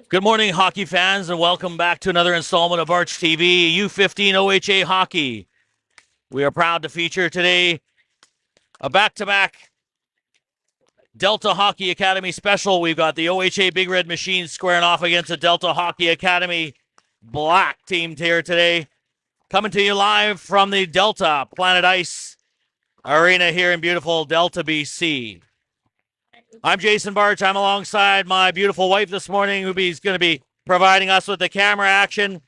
Good morning, hockey fans, and welcome back to another installment of Arch TV, U15 OHA Hockey. We are proud to feature today a back-to-back Delta Hockey Academy special. We've got the OHA Big Red Machines squaring off against the Delta Hockey Academy Black team here today. Coming to you live from the Delta Planet Ice Arena here in beautiful Delta, BC. I'm Jason Barch. I'm alongside my beautiful wife this morning, who's going to be providing us with the camera action.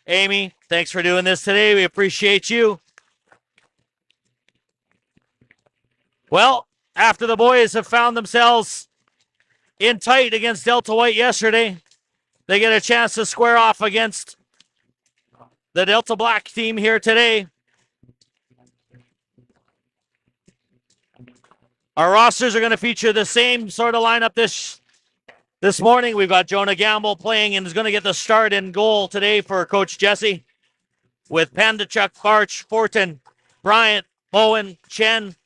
Amy, thanks for doing this today. We appreciate you. Well, after the boys have found themselves in tight against Delta White yesterday, they get a chance to square off against the Delta Black team here today. Our rosters are going to feature the same sort of lineup this morning. We've got Jonah Gamble playing and is going to get the start in goal today for Coach Jesse, with Pandachuk, Barch, Fortin, Bryant, Bowen, Chen,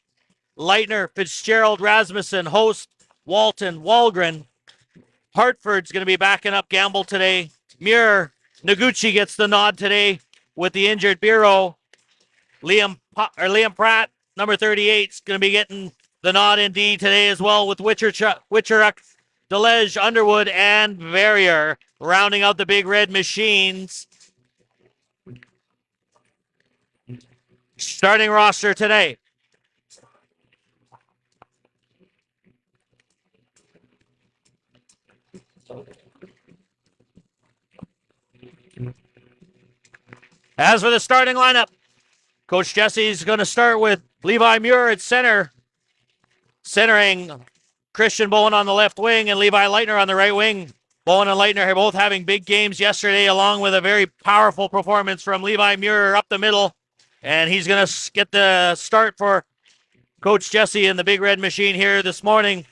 Leitner, Fitzgerald, Rasmussen, Host, Walton, Walgren. Hartford's going to be backing up Gamble today. Muir, Noguchi gets the nod today with the injured Bureau. Liam Pratt, number 38, is going to be getting the nod in D today as well, with Witcheruk, Delege, Underwood, and Verrier rounding out the Big Red Machines. Starting roster today. As for the starting lineup, Coach Jesse's going to start with Levi Muir at center, centering Christian Bowen on the left wing and Levi Leitner on the right wing. Bowen and Leitner are both having big games yesterday, along with a very powerful performance from Levi Muir up the middle. And he's going to get the start for Coach Jesse and the Big Red Machine here this morning.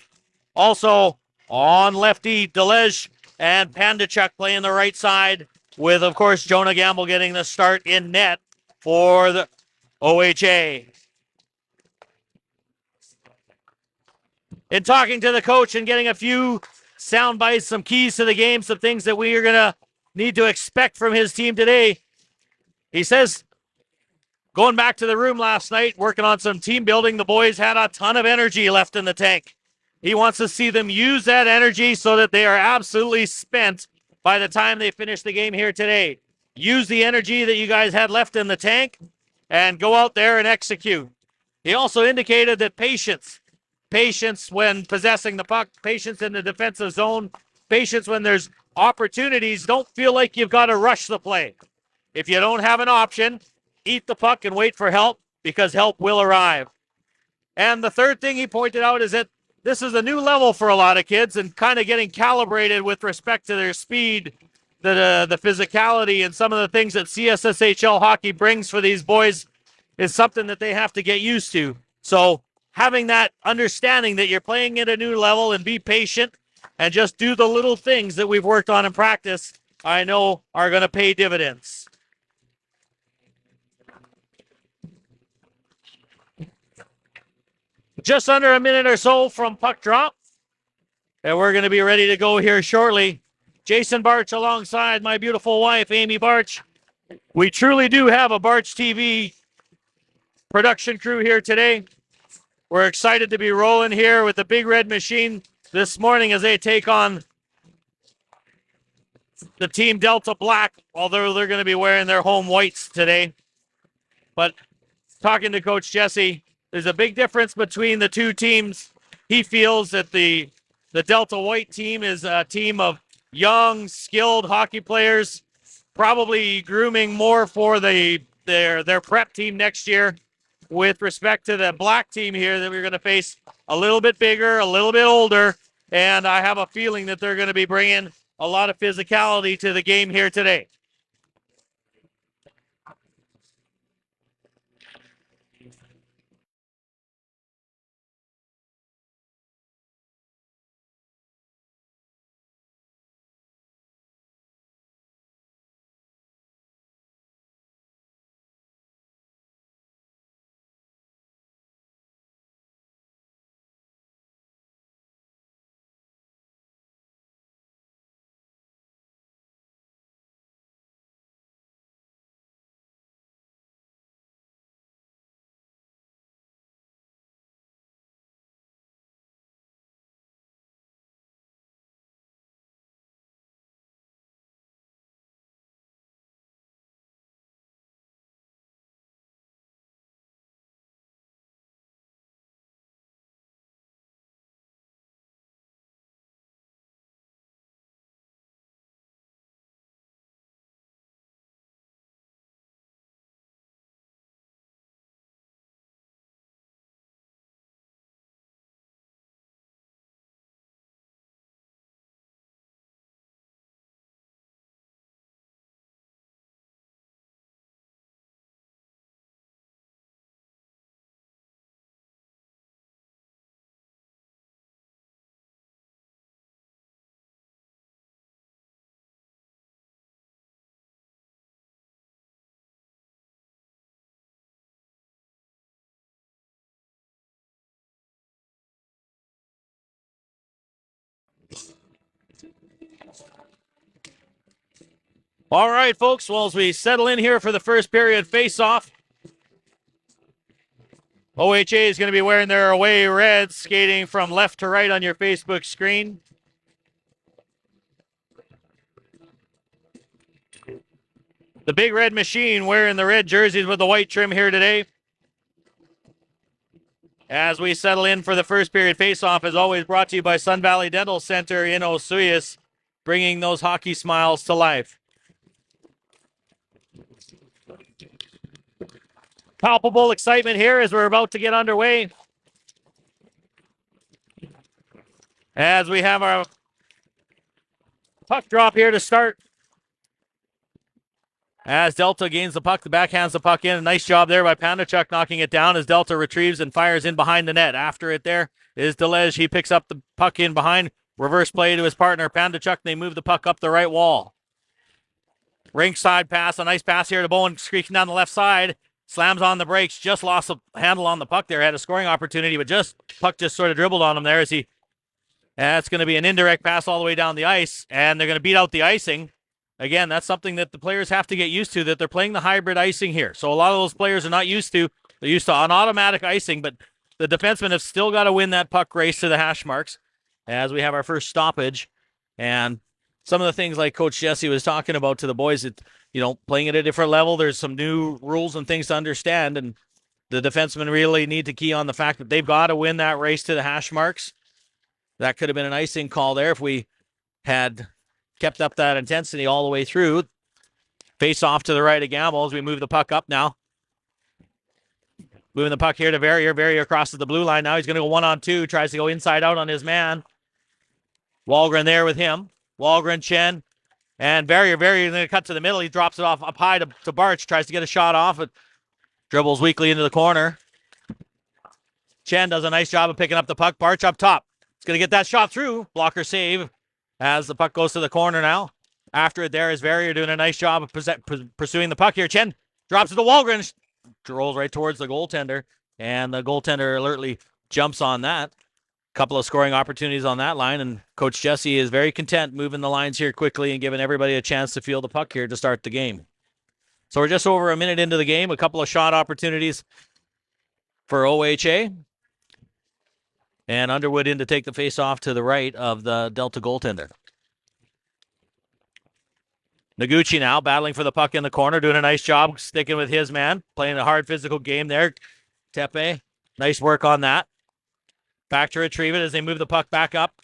Also on lefty, Delege and Pandachuk playing the right side, with, of course, Jonah Gamble getting the start in net for the OHA. In talking to the coach and getting a few sound bites, some keys to the game, some things that we are going to need to expect from his team today, he says, going back to the room last night, working on some team building, the boys had a ton of energy left in the tank. He wants to see them use that energy so that they are absolutely spent by the time they finish the game here today. Use the energy that you guys had left in the tank and go out there and execute. He also indicated that patience when possessing the puck, patience in the defensive zone, patience when there's opportunities. Don't feel like you've got to rush the play. If you don't have an option, eat the puck and wait for help, because help will arrive. And the third thing he pointed out is that this is a new level for a lot of kids, and kind of getting calibrated with respect to their speed, the physicality, and some of the things that CSSHL hockey brings for these boys is something that they have to get used to. So having that understanding that you're playing at a new level, and be patient and just do the little things that we've worked on in practice, I know are going to pay dividends. Just under a minute or so from puck drop, and we're going to be ready to go here shortly. Jason Barch alongside my beautiful wife, Amy Barch. We truly do have a Barch TV production crew here today. We're excited to be rolling here with the Big Red Machine this morning as they take on the team Delta Black, although they're going to be wearing their home whites today. But talking to Coach Jesse, there's a big difference between the two teams. He feels that the Delta White team is a team of young, skilled hockey players, probably grooming more for their prep team next year. With respect to the Black team here that we're going to face, a little bit bigger, a little bit older, and I have a feeling that they're going to be bringing a lot of physicality to the game here today. All right, folks. Well, as we settle in here for the first period face-off, OHA is going to be wearing their away reds, skating from left to right on your Facebook screen. The Big Red Machine wearing the red jerseys with the white trim here today. As we settle in for the first period face-off, as always, brought to you by Sun Valley Dental Center in Osuyas, bringing those hockey smiles to life. Palpable excitement here as we're about to get underway. As we have our puck drop here to start. As Delta gains the puck, the backhands the puck in. A nice job there by Pandachuk knocking it down as Delta retrieves and fires in behind the net. After it there is Delege. He picks up the puck in behind. Reverse play to his partner, Pandachuk. They move the puck up the right wall. Rink side pass. A nice pass here to Bowen, streaking down the left side. Slams on the brakes. Just lost the handle on the puck there. Had a scoring opportunity, but puck just sort of dribbled on him there as he... That's going to be an indirect pass all the way down the ice, and they're going to beat out the icing. Again, that's something that the players have to get used to, that they're playing the hybrid icing here. So a lot of those players are not used to. They're used to an automatic icing, but the defensemen have still got to win that puck race to the hash marks as we have our first stoppage. And some of the things like Coach Jesse was talking about to the boys, that, playing at a different level, there's some new rules and things to understand, and the defensemen really need to key on the fact that they've got to win that race to the hash marks. That could have been an icing call there if we had kept up that intensity all the way through. Face off to the right of Gamble as we move the puck up now. Moving the puck here to Verrier. Verrier crosses the blue line. Now he's going to go 1-on-2. Tries to go inside out on his man. Walgren there with him. Walgren, Chen, and Verrier. Verrier going to cut to the middle. He drops it off up high to Barch. Tries to get a shot off. It dribbles weakly into the corner. Chen does a nice job of picking up the puck. Barch up top. He's going to get that shot through. Blocker save. As the puck goes to the corner now. After it there is Verrier doing a nice job of pursuing the puck here. Chen drops it to Walgren. Rolls right towards the goaltender. And the goaltender alertly jumps on that. Couple of scoring opportunities on that line. And Coach Jesse is very content moving the lines here quickly and giving everybody a chance to field the puck here to start the game. So we're just over a minute into the game. A couple of shot opportunities for OHA. And Underwood in to take the face-off to the right of the Delta goaltender. Noguchi now battling for the puck in the corner, doing a nice job sticking with his man, playing a hard physical game there. Tepe, nice work on that. Back to retrieve it as they move the puck back up.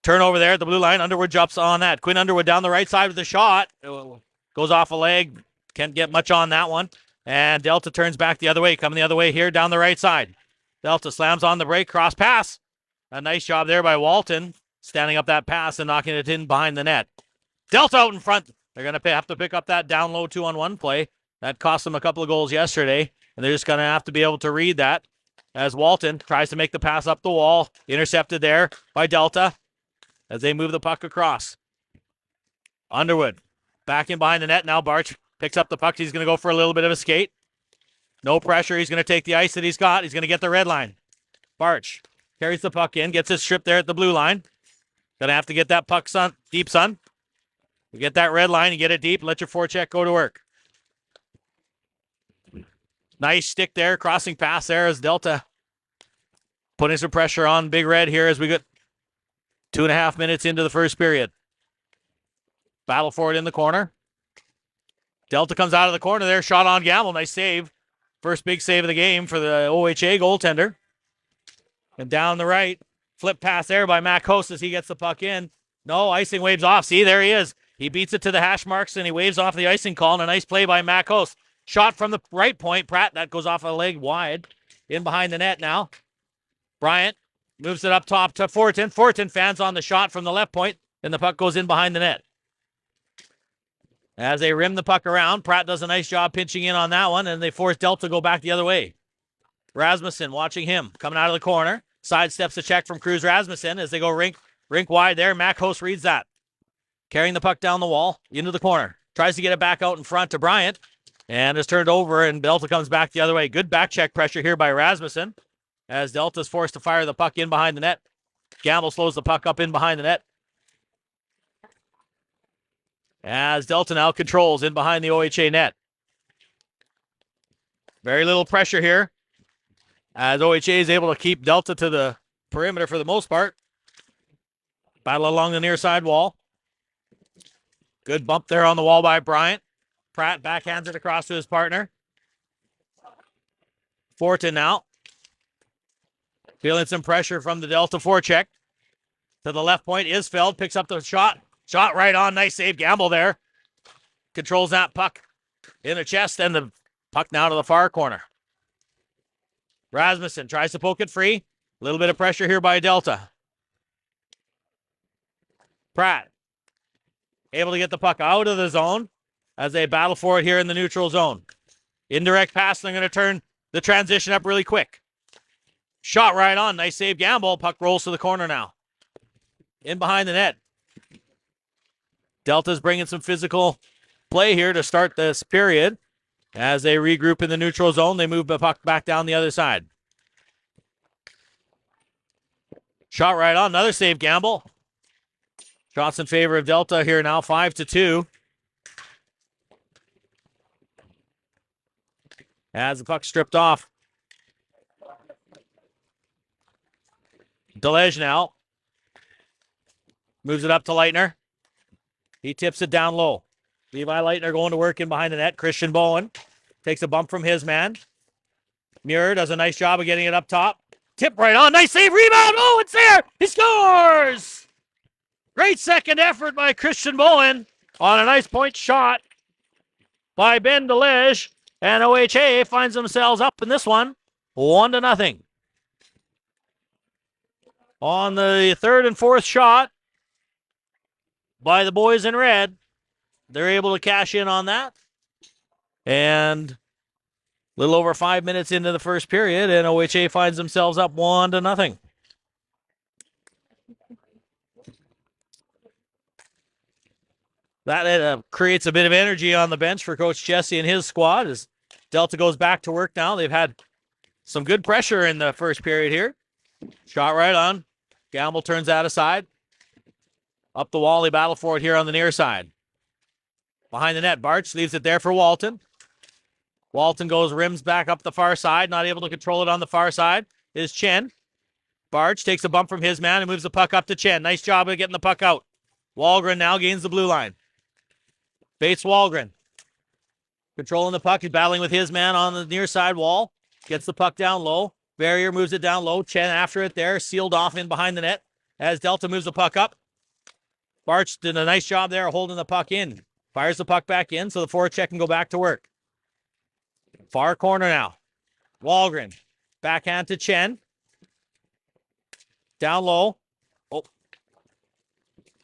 Turnover there at the blue line. Underwood jumps on that. Quinn Underwood down the right side with the shot. Goes off a leg. Can't get much on that one. And Delta turns back the other way, coming the other way here down the right side. Delta slams on the break, cross pass. A nice job there by Walton, standing up that pass and knocking it in behind the net. Delta out in front. They're going to have to pick up that down low 2-on-1 play. That cost them a couple of goals yesterday, and they're just going to have to be able to read that as Walton tries to make the pass up the wall. Intercepted there by Delta as they move the puck across. Underwood back in behind the net. Now Barch picks up the puck. He's going to go for a little bit of a skate. No pressure. He's going to take the ice that he's got. He's going to get the red line. Barch carries the puck in, gets it stripped there at the blue line. Going to have to get that puck deep, son. You get that red line, you get it deep, let your forecheck go to work. Nice stick there, crossing pass there as Delta putting some pressure on Big Red here as we get 2.5 minutes into the first period. Battle for it in the corner. Delta comes out of the corner there, shot on Gamble, nice save. First big save of the game for the OHA goaltender. And down the right, flip pass there by Matt Coast as he gets the puck in. No, icing waves off. See, there he is. He beats it to the hash marks and he waves off the icing call. And a nice play by Matt Coast. Shot from the right point. Pratt, that goes off a leg wide. In behind the net now. Bryant moves it up top to Fortin. Fortin fans on the shot from the left point. And the puck goes in behind the net. As they rim the puck around, Pratt does a nice job pinching in on that one, and they force Delta to go back the other way. Rasmussen watching him, coming out of the corner. Sidesteps a check from Cruz Rasmussen as they go rink wide there. Mac Host reads that. Carrying the puck down the wall, into the corner. Tries to get it back out in front to Bryant, and is turned over, and Delta comes back the other way. Good back check pressure here by Rasmussen as Delta's forced to fire the puck in behind the net. Gamble slows the puck up in behind the net. As Delta now controls in behind the OHA net. Very little pressure here. As OHA is able to keep Delta to the perimeter for the most part. Battle along the near side wall. Good bump there on the wall by Bryant. Pratt backhands it across to his partner. Fortin now. Feeling some pressure from the Delta forecheck. To the left point, Isfeld picks up the shot. Shot right on. Nice save. Gamble there. Controls that puck in the chest, and the puck now to the far corner. Rasmussen tries to poke it free. A little bit of pressure here by Delta. Pratt able to get the puck out of the zone as they battle for it here in the neutral zone. Indirect pass, and they're going to turn the transition up really quick. Shot right on. Nice save, Gamble. Puck rolls to the corner now. In behind the net. Delta's bringing some physical play here to start this period. As they regroup in the neutral zone, they move the puck back down the other side. Shot right on. Another save, Gamble. Shots in favor of Delta here now, 5-2. As the puck stripped off. Delege now. Moves it up to Leitner. He tips it down low. Levi Leitner going to work in behind the net. Christian Bowen takes a bump from his man. Muir does a nice job of getting it up top. Tip right on. Nice save. Rebound. Oh, it's there. He scores. Great second effort by Christian Bowen on a nice point shot by Ben Delege. And OHA finds themselves up in this one, 1-0. On the third and fourth shot by the boys in red, they're able to cash in on that. And a little over 5 minutes into the first period, and OHA finds themselves up 1-0. That creates a bit of energy on the bench for Coach Jesse and his squad as Delta goes back to work now. They've had some good pressure in the first period here. Shot right on. Gamble turns that aside. Up the wall, they battle for it here on the near side. Behind the net, Barch leaves it there for Walton. Walton goes rims back up the far side, not able to control it on the far side. Is Chen. Barch takes a bump from his man and moves the puck up to Chen. Nice job of getting the puck out. Wahlgren now gains the blue line. Bates Wahlgren. Controlling the puck. He's battling with his man on the near side wall. Gets the puck down low. Barrier moves it down low. Chen after it there. Sealed off in behind the net as Delta moves the puck up. Barch did a nice job there holding the puck in. Fires the puck back in so the forecheck can go back to work. Far corner now. Wahlgren. Backhand to Chen. Down low. Oh.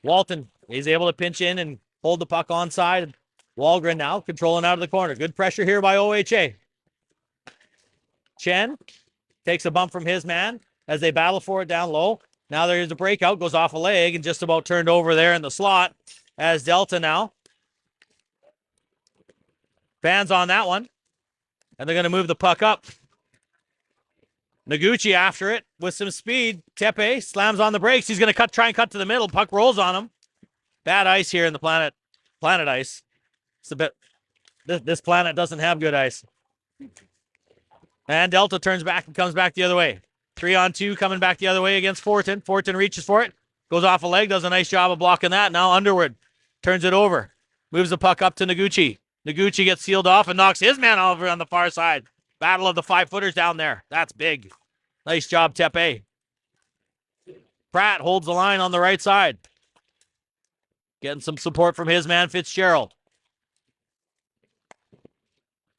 Walton. He's able to pinch in and hold the puck onside. Wahlgren now controlling out of the corner. Good pressure here by OHA. Chen takes a bump from his man as they battle for it down low. Now there's a breakout, goes off a leg and just about turned over there in the slot as Delta now. Fans on that one. And they're going to move the puck up. Noguchi after it with some speed. Tepe slams on the brakes. He's going to try and cut to the middle. Puck rolls on him. Bad ice here in the planet ice. It's a bit. This planet doesn't have good ice. And Delta turns back and comes back the other way. 3-on-2 coming back the other way against Fortin. Fortin reaches for it. Goes off a leg. Does a nice job of blocking that. Now Underwood turns it over. Moves the puck up to Noguchi. Noguchi gets sealed off and knocks his man over on the far side. Battle of the 5-footers down there. That's big. Nice job, Tepe. Pratt holds the line on the right side. Getting some support from his man, Fitzgerald.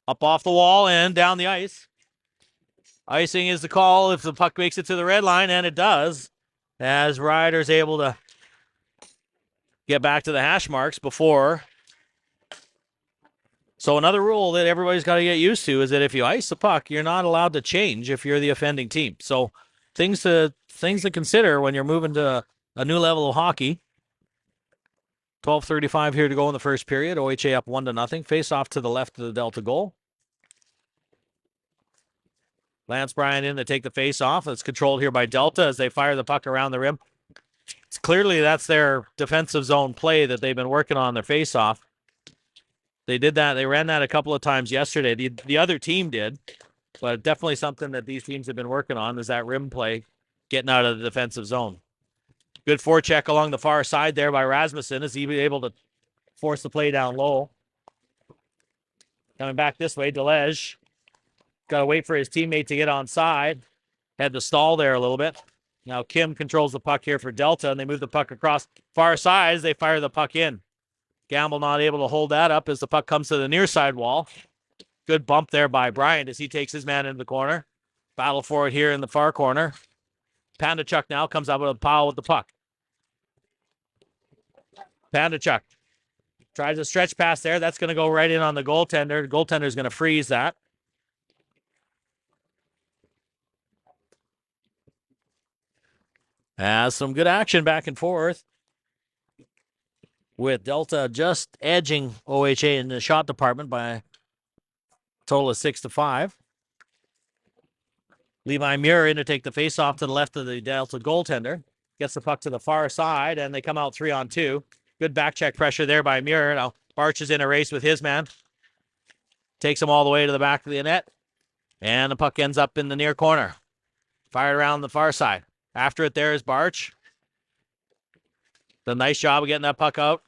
Up off the wall and down the ice. Icing is the call if the puck makes it to the red line, and it does. As Ryder's able to get back to the hash marks before. So another rule that everybody's got to get used to is that if you ice the puck, you're not allowed to change if you're the offending team. So things to consider when you're moving to a new level of hockey. 12:35 here to go in the first period. OHA up 1-0. Face off to the left of the Delta goal. Lance Bryan in to take the face off. It's controlled here by Delta as they fire the puck around the rim. It's clearly that's their defensive zone play that they've been working on their face-off. They did that. They ran that a couple of times yesterday. The other team did, but definitely something that these teams have been working on is that rim play, getting out of the defensive zone. Good forecheck along the far side there by Rasmussen. Is he able to force the play down low? Coming back this way, Delege. Got to wait for his teammate to get on side. Had to stall there a little bit. Now Kim controls the puck here for Delta, and they move the puck across far side as they fire the puck in. Gamble not able to hold that up as the puck comes to the near side wall. Good bump there by Bryant as he takes his man into the corner. Battle for it here in the far corner. Pandachuk now comes up with a pile with the puck. Pandachuk tries a stretch pass there. That's going to go right in on the goaltender. The goaltender's going to freeze that. Some good action back and forth, with Delta just edging OHA in the shot department by a total of 6-5. Levi Muir in to take the face-off to the left of the Delta goaltender. Gets the puck to the far side, and they come out 3-on-2. Good back check pressure there by Muir. Now Barch is in a race with his man. Takes him all the way to the back of the net. And the puck ends up in the near corner. Fired around the far side. After it there is Barch. The nice job of getting that puck out.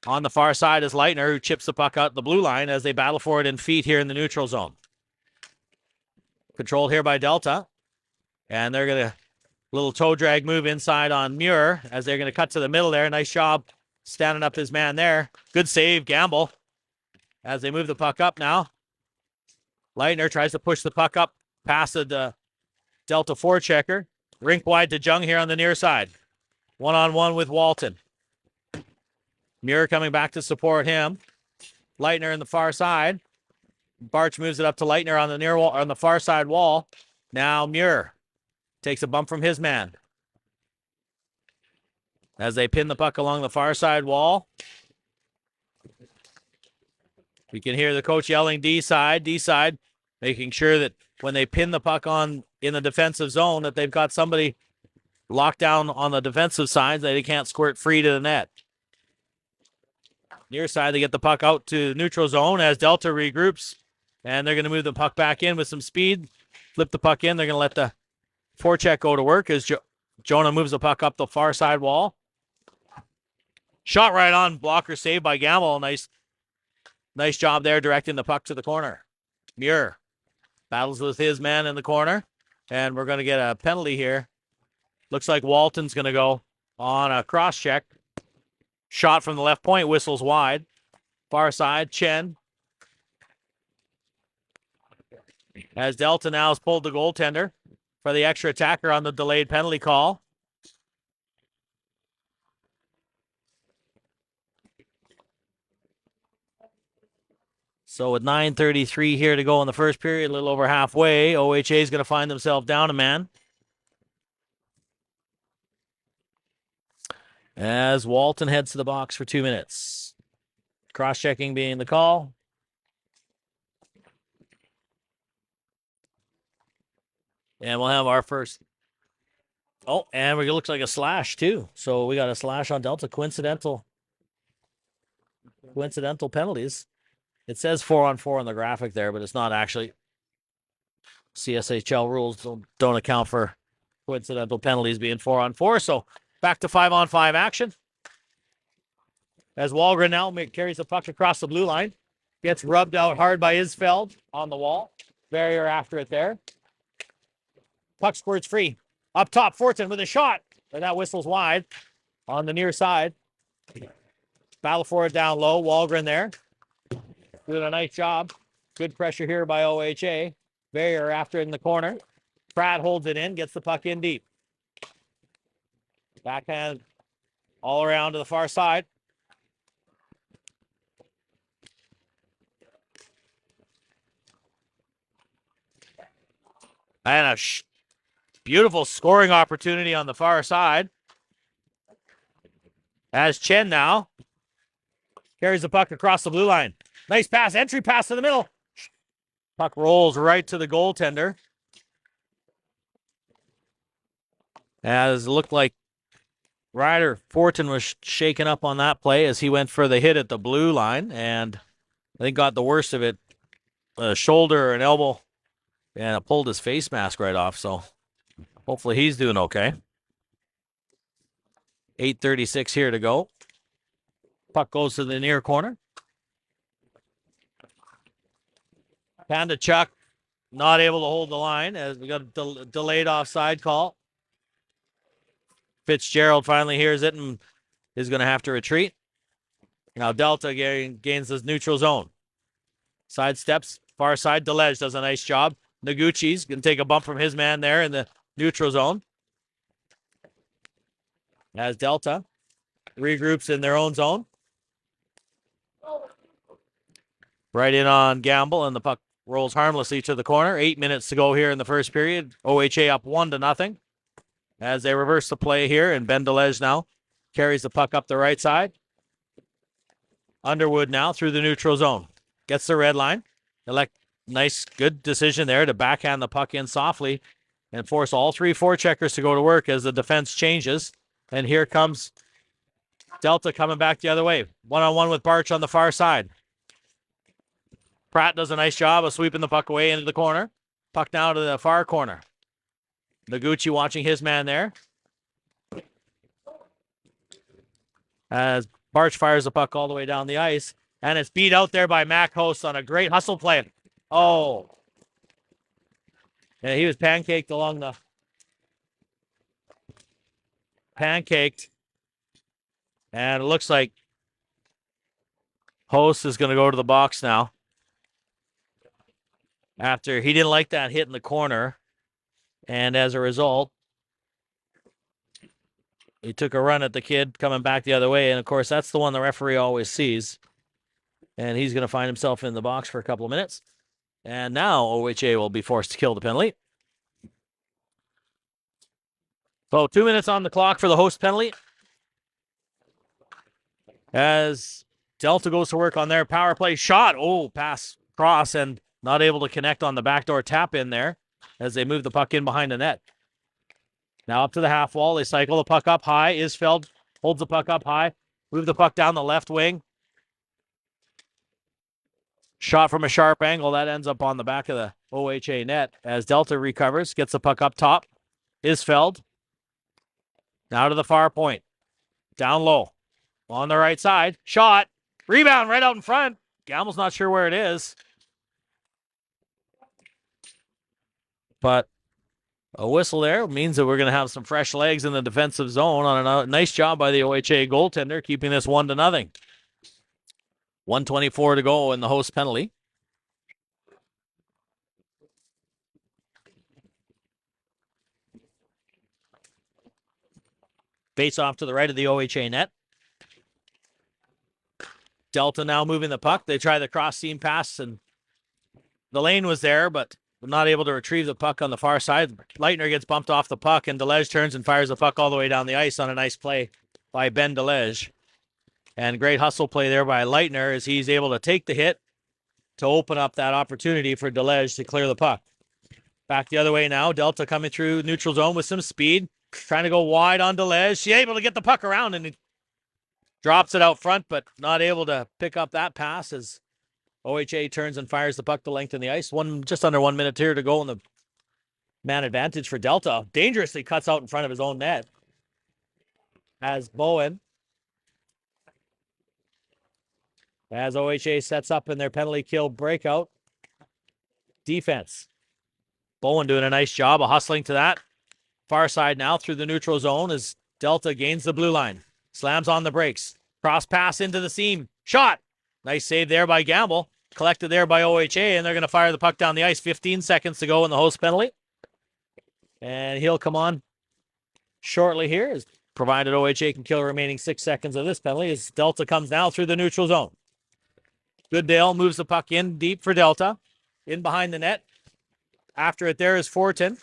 On the far side is Leitner, who chips the puck out the blue line as they battle for it in feet here in the neutral zone. Controlled here by Delta. And they're going to little toe drag move inside on Muir as they're going to cut to the middle there. Nice job standing up his man there. Good save, Gamble. As they move the puck up now. Leitner tries to push the puck up past the Delta forechecker. Rink wide to Jung here on the near side. One-on-one with Walton. Muir coming back to support him. Leitner in the far side. Barch moves it up to Leitner on the near wall, on the far side wall. Now Muir takes a bump from his man. As they pin the puck along the far side wall. You can hear the coach yelling D side, making sure that when they pin the puck on in the defensive zone that they've got somebody locked down on the defensive side that they can't squirt free to the net. Near side, they get the puck out to neutral zone as Delta regroups, and they're going to move the puck back in with some speed. Flip the puck in. They're going to let the forecheck go to work as Jonah moves the puck up the far side wall. Shot right on, blocker saved by Gamble. Nice job there directing the puck to the corner. Muir battles with his man in the corner, and we're going to get a penalty here. Looks like Walton's going to go on a cross check. Shot from the left point, whistles wide. Far side, Chen. As Delta now has pulled the goaltender for the extra attacker on the delayed penalty call. So with 9:33 here to go in the first period, a little over halfway, OHA is going to find themselves down a man. As Walton heads to the box for 2 minutes. Cross-checking being the call. And we'll have our first. Oh, and it looks like a slash, too. So we got a slash on Delta. Coincidental penalties. It says 4-on-4 on the graphic there, but it's not actually. CSHL rules don't account for coincidental penalties being 4-on-4. So back to 5-on-5 action. As Wahlgren now carries the puck across the blue line. Gets rubbed out hard by Isfeld on the wall. Barrier after it there. Puck squirts free. Up top, Fortin with a shot. But that whistles wide on the near side. Battle for it down low. Wahlgren there. Doing a nice job. Good pressure here by OHA. Barrier after it in the corner. Pratt holds it in, gets the puck in deep. Backhand all around to the far side. And a beautiful scoring opportunity on the far side. As Chen now carries the puck across the blue line. Nice pass, entry pass to the middle. Puck rolls right to the goaltender. As it looked like Ryder Fortin was shaken up on that play as he went for the hit at the blue line, and I think got the worst of it, a shoulder or an elbow, and it pulled his face mask right off. So hopefully he's doing okay. 8:36 here to go. Puck goes to the near corner. Panda Chuck not able to hold the line as we got a delayed offside call. Fitzgerald finally hears it and is going to have to retreat. Now Delta gains his neutral zone. Side steps, far side. Delege does a nice job. Noguchi's going to take a bump from his man there in the neutral zone. As Delta regroups in their own zone. Right in on Gamble, and the puck rolls harmlessly to the corner. 8 minutes to go here in the first period. OHA up 1-0 as they reverse the play here, and Ben Delege now carries the puck up the right side. Underwood now through the neutral zone. Gets the red line. Nice, good decision there to backhand the puck in softly and force all three forecheckers to go to work as the defense changes. And here comes Delta coming back the other way. One-on-one with Barch on the far side. Pratt does a nice job of sweeping the puck away into the corner. Puck now to the far corner. Noguchi watching his man there. As Barch fires the puck all the way down the ice. And it's beat out there by Mac Host on a great hustle play. Oh. Yeah, he was pancaked along the... Pancaked. And it looks like Host is going to go to the box now. After he didn't like that hit in the corner. And as a result, he took a run at the kid coming back the other way. And, of course, that's the one the referee always sees. And he's going to find himself in the box for a couple of minutes. And now OHA will be forced to kill the penalty. So 2 minutes on the clock for the Host penalty. As Delta goes to work on their power play shot. Oh, pass cross and not able to connect on the backdoor tap in there as they move the puck in behind the net. Now up to the half wall. They cycle the puck up high. Isfeld holds the puck up high. Move the puck down the left wing. Shot from a sharp angle. That ends up on the back of the OHA net as Delta recovers. Gets the puck up top. Isfeld. Now to the far point. Down low. On the right side. Shot. Rebound right out in front. Gamble's not sure where it is. But a whistle there means that we're going to have some fresh legs in the defensive zone on a nice job by the OHA goaltender, keeping this 1-0. 1:24 to go in the Host penalty. Face off to the right of the OHA net. Delta now moving the puck. They try the cross seam pass, and the lane was there, but not able to retrieve the puck on the far side. Leitner gets bumped off the puck, and Delege turns and fires the puck all the way down the ice on a nice play by Ben Delege. And great hustle play there by Leitner as he's able to take the hit to open up that opportunity for Delege to clear the puck. Back the other way now. Delta coming through neutral zone with some speed. Trying to go wide on Delege. She's able to get the puck around and he drops it out front, but not able to pick up that pass as OHA turns and fires the puck to lengthen the ice. Just under 1 minute here to go in the man advantage for Delta. Dangerously cuts out in front of his own net. As Bowen. As OHA sets up in their penalty kill breakout defense. Bowen doing a nice job of hustling to that. Far side now through the neutral zone as Delta gains the blue line. Slams on the brakes. Cross pass into the seam. Shot. Nice save there by Gamble. Collected there by OHA, and they're going to fire the puck down the ice. 15 seconds to go in the Host penalty. And he'll come on shortly here, provided OHA can kill the remaining 6 seconds of this penalty, as Delta comes now through the neutral zone. Goodale moves the puck in deep for Delta. In behind the net. After it there is Fortin.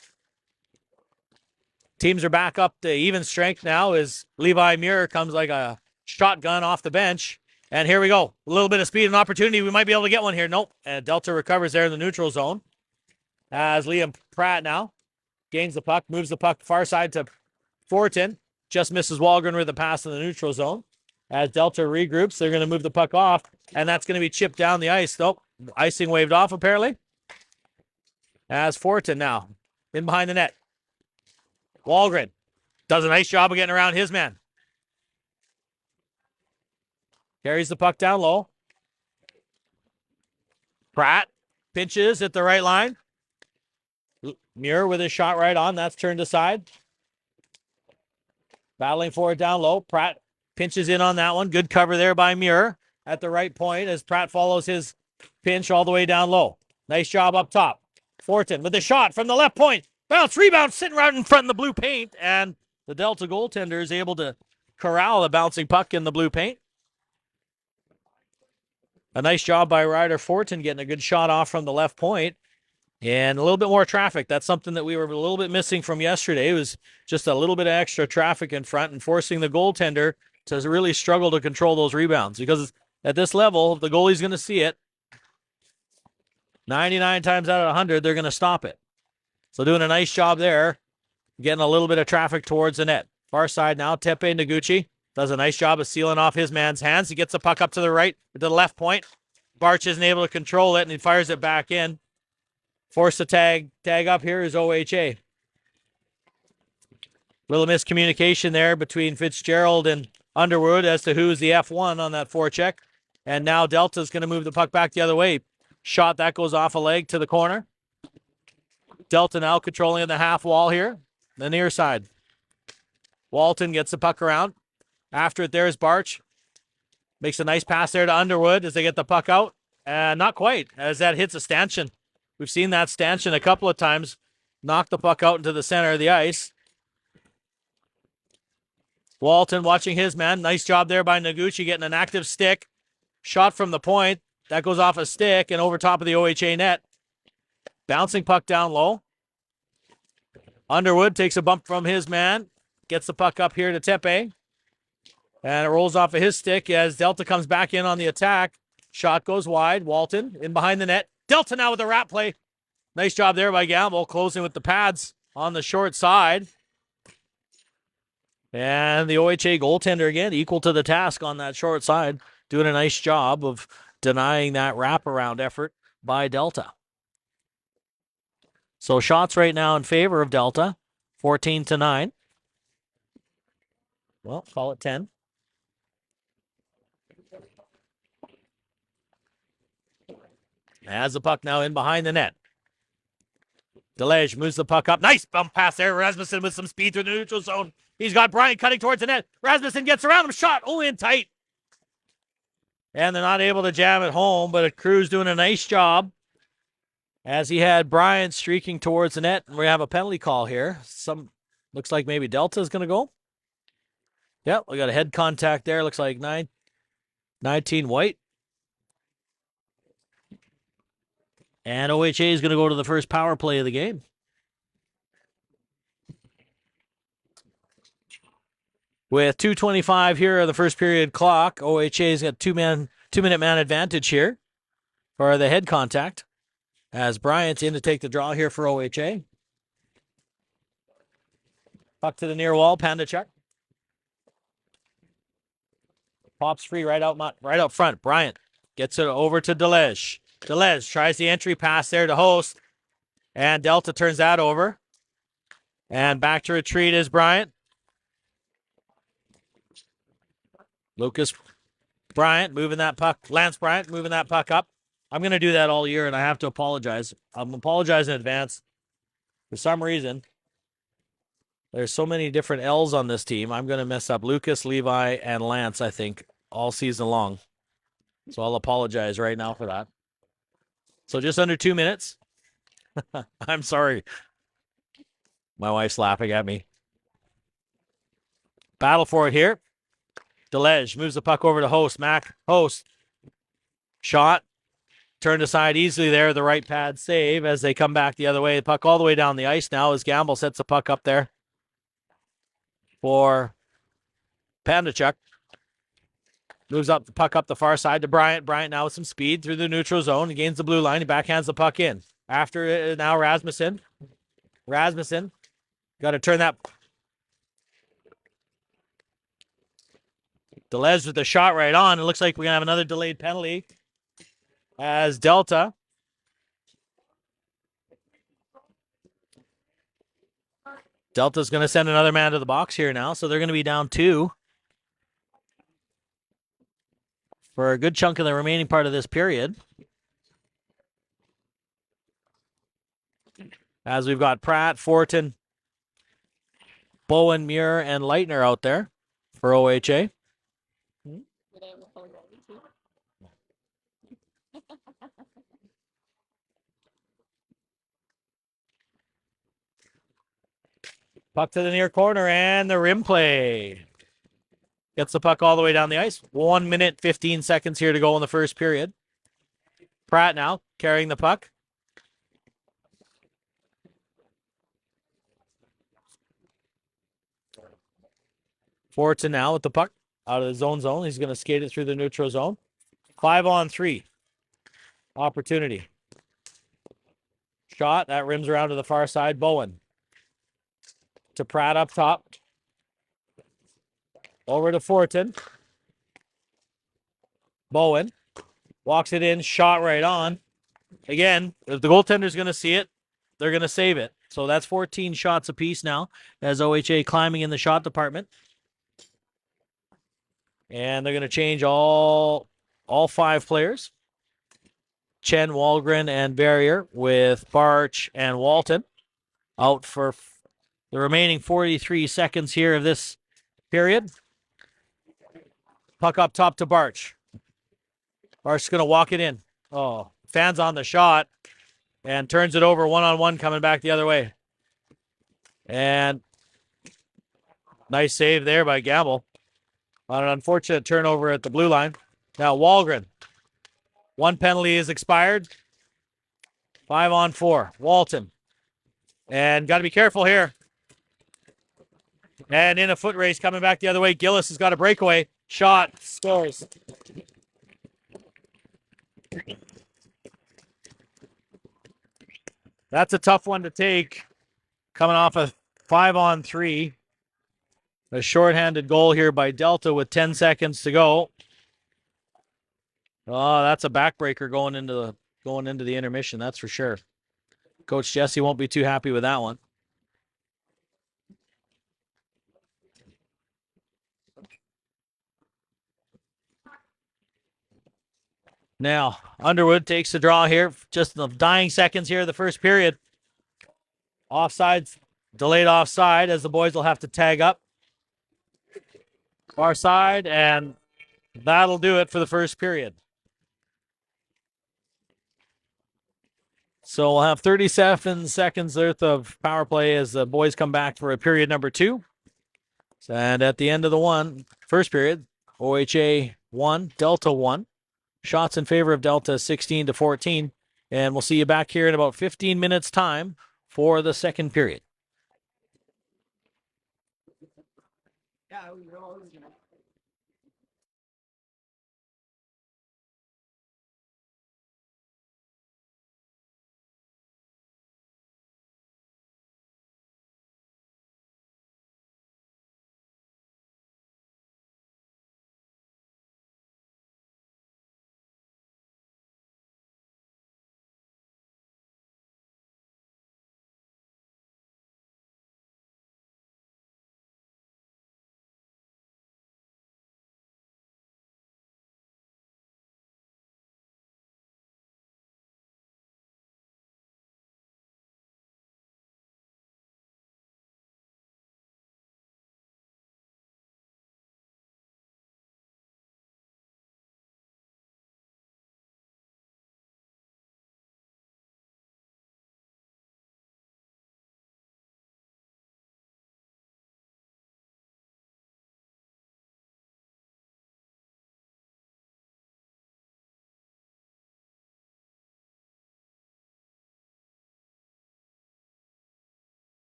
Teams are back up to even strength now as Levi Muir comes like a shotgun off the bench. And here we go. A little bit of speed and opportunity. We might be able to get one here. Nope. And Delta recovers there in the neutral zone. As Liam Pratt now gains the puck, moves the puck far side to Fortin. Just misses Wahlgren with the pass in the neutral zone. As Delta regroups, they're going to move the puck off, and that's going to be chipped down the ice. Nope, icing waved off apparently. As Fortin now in behind the net. Wahlgren does a nice job of getting around his man. Carries the puck down low. Pratt pinches at the right line. Muir with his shot right on. That's turned aside. Battling for it down low. Pratt pinches in on that one. Good cover there by Muir at the right point as Pratt follows his pinch all the way down low. Nice job up top. Fortin with the shot from the left point. Bounce, rebound, sitting right in front of the blue paint. And the Delta goaltender is able to corral the bouncing puck in the blue paint. A nice job by Ryder Fortin getting a good shot off from the left point. And a little bit more traffic. That's something that we were a little bit missing from yesterday. It was just a little bit of extra traffic in front and forcing the goaltender to really struggle to control those rebounds. Because at this level, if the goalie's going to see it, 99 times out of 100, they're going to stop it. So doing a nice job there, getting a little bit of traffic towards the net. Far side now, Tepe Noguchi does a nice job of sealing off his man's hands. He gets the puck up to the right, to the left point. Barch isn't able to control it, and he fires it back in. Forced to tag up here is OHA. Little miscommunication there between Fitzgerald and Underwood as to who's the F1 on that forecheck. And now Delta's going to move the puck back the other way. Shot that goes off a leg to the corner. Delta now controlling in the half wall here, the near side. Walton gets the puck around. After it, there's Barch. Makes a nice pass there to Underwood as they get the puck out. Not quite, as that hits a stanchion. We've seen that stanchion a couple of times knock the puck out into the center of the ice. Walton watching his man. Nice job there by Noguchi getting an active stick. Shot from the point. That goes off a stick and over top of the OHA net. Bouncing puck down low. Underwood takes a bump from his man. Gets the puck up here to Tepe. And it rolls off of his stick as Delta comes back in on the attack. Shot goes wide. Walton in behind the net. Delta now with the wrap play. Nice job there by Gamble, closing with the pads on the short side. And the OHA goaltender again, equal to the task on that short side, doing a nice job of denying that wraparound effort by Delta. So shots right now in favor of Delta, 14-9. Well, call it 10. Has the puck now in behind the net. Delege moves the puck up. Nice bump pass there. Rasmussen with some speed through the neutral zone. He's got Bryant cutting towards the net. Rasmussen gets around him. Shot. Oh, in tight. And they're not able to jam it home, but Crew's doing a nice job as he had Bryant streaking towards the net. And we have a penalty call here. Looks like maybe Delta is going to go. Yep, we got a head contact there. Looks like 19 White. And OHA is going to go to the first power play of the game. With 2:25 here on the first period clock, OHA's got two-minute man advantage here for the head contact. As Bryant's in to take the draw here for OHA. Puck to the near wall, Pandachuk. Pops free right out front. Bryant gets it over to Delege. Delege tries the entry pass there to Host. And Delta turns that over. And back to retreat is Bryant. Lucas Bryant moving that puck. Lance Bryant moving that puck up. I'm going to do that all year, and I have to apologize. I'm apologizing in advance. For some reason, there's so many different L's on this team. I'm going to mess up Lucas, Levi, and Lance, I think, all season long. So I'll apologize right now for that. So just under 2 minutes. I'm sorry. My wife's laughing at me. Battle for it here. Delege moves the puck over to Host. Host. Shot. Turned aside easily there. The right pad save as they come back the other way. The puck all the way down the ice now as Gamble sets the puck up there for Pandachuk. Moves up the puck up the far side to Bryant. Bryant now with some speed through the neutral zone. He gains the blue line. He backhands the puck in. After it, now Rasmussen. Got to turn that. Delez with the shot right on. It looks like we're going to have another delayed penalty as Delta's going to send another man to the box here now, so they're going to be down 2 for a good chunk of the remaining part of this period. As we've got Pratt, Fortin, Bowen, Muir, and Leitner out there for OHA. Puck to the near corner and the rim play. Gets the puck all the way down the ice. 1 minute, 15 seconds here to go in the first period. Pratt now carrying the puck. Fortin now with the puck out of the zone. He's going to skate it through the neutral zone. 5-on-3 opportunity. Shot. That rims around to the far side. Bowen to Pratt up top. Over to Fortin. Bowen walks it in. Shot right on. Again, if the goaltender's going to see it, they're going to save it. So that's 14 shots apiece now as OHA climbing in the shot department. And they're going to change all 5 players. Chen, Walgren, and Barrier with Barch and Walton out for the remaining 43 seconds here of this period. Puck up top to Barch. Barch's going to walk it in. Oh, fans on the shot and turns it over 1-on-1 coming back the other way. And nice save there by Gamble on an unfortunate turnover at the blue line. Now Walgren. 1 penalty is expired. 5-on-4. Walton. And got to be careful here. And in a foot race coming back the other way. Gillis has got a breakaway. Shot. Scores. That's a tough one to take. Coming off a 5-on-3. A shorthanded goal here by Delta with 10 seconds to go. Oh, that's a backbreaker going into the intermission, that's for sure. Coach Jesse won't be too happy with that one. Now, Underwood takes the draw here. Just in the dying seconds here of the first period. Offsides, delayed offside as the boys will have to tag up. Far side, and that'll do it for the first period. So we'll have 37 seconds worth of power play as the boys come back for a period number 2. And at the end of the first period, OHA 1, Delta 1. Shots in favor of Delta 16-14. And we'll see you back here in about 15 minutes time for the second period.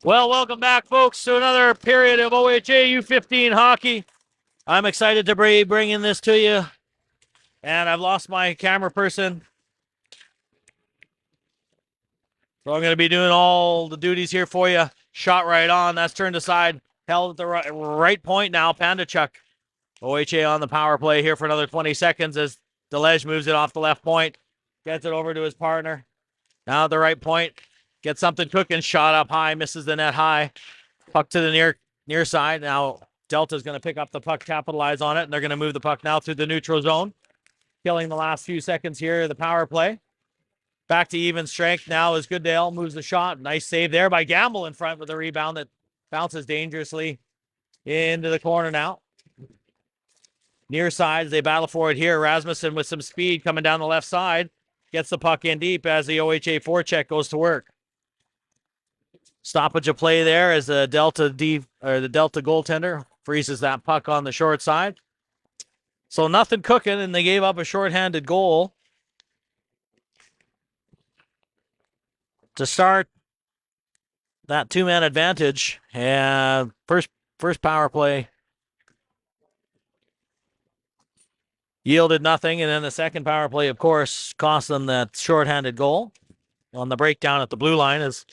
Well, welcome back, folks, to another period of OHA U15 hockey. I'm excited to be bringing this to you, and I've lost my camera person, so I'm going to be doing all the duties here for you. Shot right on. That's turned aside. Held at the right point now. Pandachuk. OHA on the power play here for another 20 seconds as Delege moves it off the left point. Gets it over to his partner. Now at the right point. Gets something cooking. Shot up high. Misses the net high. Puck to the near side. Now Delta's going to pick up the puck, capitalize on it, and they're going to move the puck now through the neutral zone. Killing the last few seconds here of the power play. Back to even strength now as Goodale moves the shot. Nice save there by Gamble in front with a rebound that bounces dangerously into the corner now. Near side, they battle for it here. Rasmussen with some speed coming down the left side. Gets the puck in deep as the OHA forecheck goes to work. Stoppage of play there as the Delta goaltender freezes that puck on the short side. So nothing cooking, and they gave up a shorthanded goal to start that two-man advantage. And first power play yielded nothing, and then the second power play, of course, cost them that shorthanded goal on the breakdown at the blue line as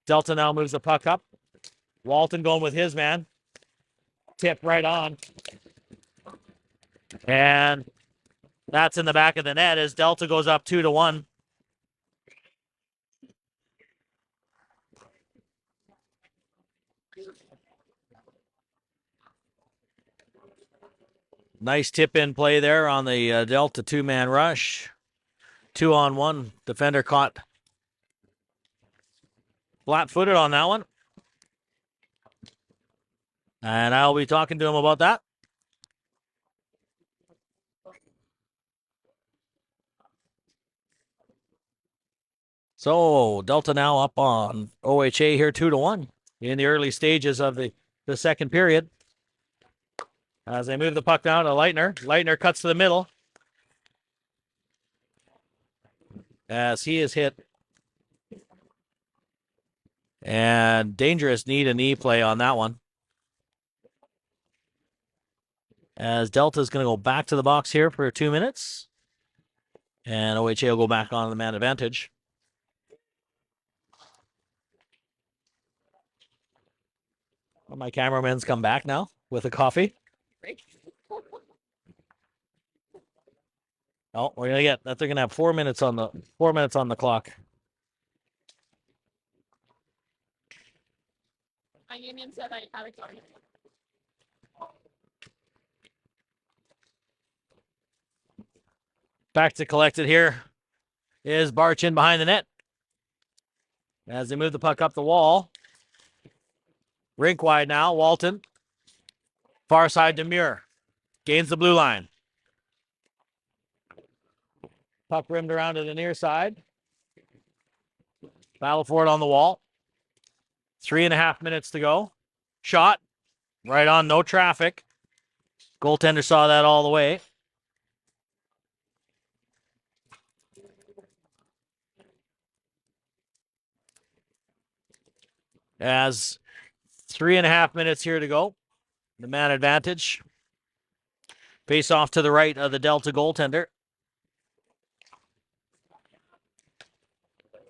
Delta now moves the puck up. Walton going with his man. Tip right on. And that's in the back of the net as Delta goes up 2-1. Nice tip-in play there on the Delta two-man rush. 2-on-1. Defender caught flat-footed on that one. And I'll be talking to him about that. So Delta now up on OHA here 2-1 in the early stages of the second period. As they move the puck down to Leitner. Leitner cuts to the middle. As he is hit. And dangerous knee-to-knee play on that one. As Delta's going to go back to the box here for 2 minutes. And OHA will go back on the man advantage. Well, my cameraman's come back now with a coffee. Oh, we're gonna get that. They're gonna have 4 minutes on the clock. My union said I had a card. Back to collected here is Barchin behind the net. As they move the puck up the wall. Rink wide now, Walton. Far side to Muir. Gains the blue line. Puck rimmed around to the near side. Battle for it on the wall. 3.5 minutes to go. Shot. Right on, no traffic. Goaltender saw that all the way. As 3.5 minutes here to go. The man advantage. Face off to the right of the Delta goaltender.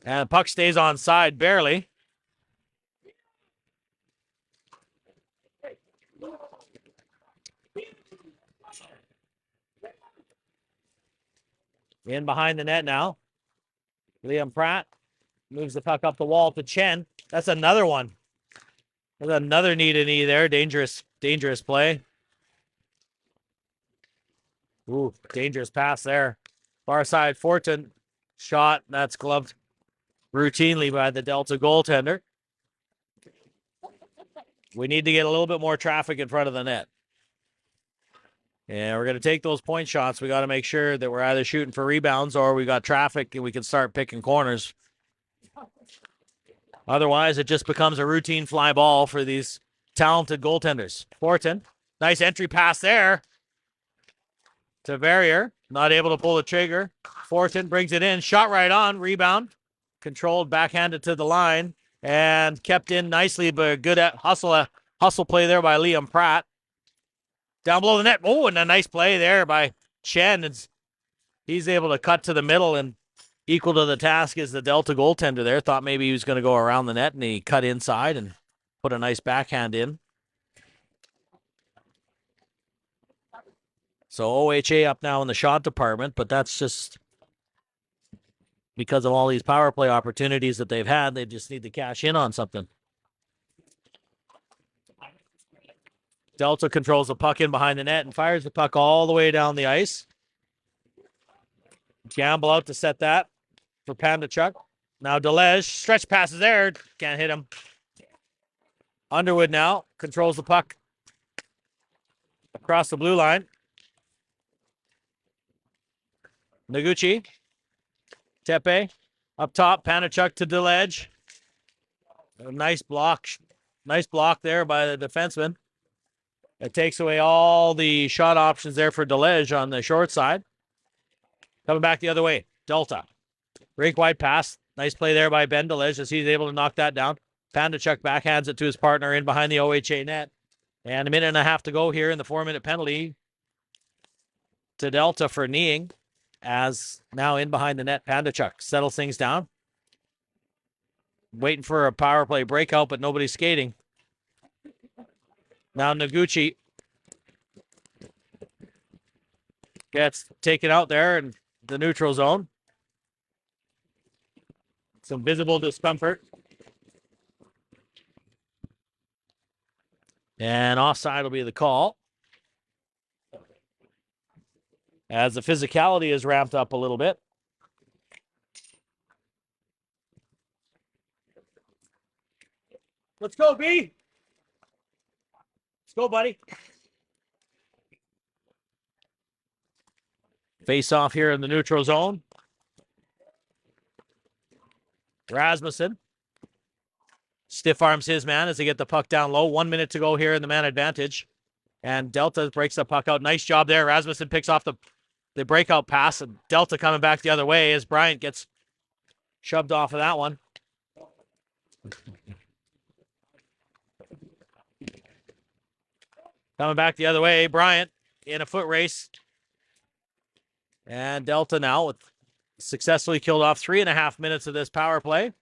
And the puck stays on side barely. In behind the net now. Liam Pratt moves the puck up the wall to Chen. That's another one. There's another knee-to-knee there. Dangerous play. Ooh, dangerous pass there. Far side, Fortin. Shot. That's gloved routinely by the Delta goaltender. We need to get a little bit more traffic in front of the net. And we're going to take those point shots. We got to make sure that we're either shooting for rebounds or we got traffic and we can start picking corners. Otherwise, it just becomes a routine fly ball for these talented goaltenders. Fortin, nice entry pass there to Verrier. Not able to pull the trigger. Fortin brings it in. Shot right on. Rebound. Controlled, backhanded to the line. and kept in nicely, but good at hustle play there by Liam Pratt. Down below the net. Oh, and a nice play there by Chen. He's able to cut to the middle and equal to the task as the Delta goaltender there. Thought maybe he was going to go around the net, and he cut inside and put a nice backhand in. So OHA up now in the shot department, but that's just because of all these power play opportunities that they've had. They just need to cash in on something. Delta controls the puck in behind the net and fires the puck all the way down the ice. Gamble out to set that for Pandachuk. Now Delege, stretch passes there, can't hit him. Underwood now controls the puck across the blue line. Noguchi, Tepe, up top, Pandachuk to Delege. A nice block there by the defenseman. It takes away all the shot options there for Delege on the short side. Coming back the other way, Delta. Rink wide pass. Nice play there by Ben Delege as he's able to knock that down. Pandachuk backhands it to his partner in behind the OHA net. And a minute and a half to go here in the 4-minute penalty to Delta for kneeing, as now in behind the net, Pandachuk settles things down. Waiting for a power play breakout, but nobody's skating. Now Noguchi gets taken out there in the neutral zone. Some visible discomfort. And offside will be the call, as the physicality is ramped up a little bit. Let's go, B. Let's go, buddy. Face off here in the neutral zone. Rasmussen stiff arms his man as they get the puck down low. 1 minute to go here in the man advantage. And Delta breaks the puck out. Nice job there. Rasmussen picks off the breakout pass, and Delta coming back the other way as Bryant gets shoved off of that one. Coming back the other way, Bryant in a foot race. And Delta now with successfully killed off 3.5 minutes of this power play.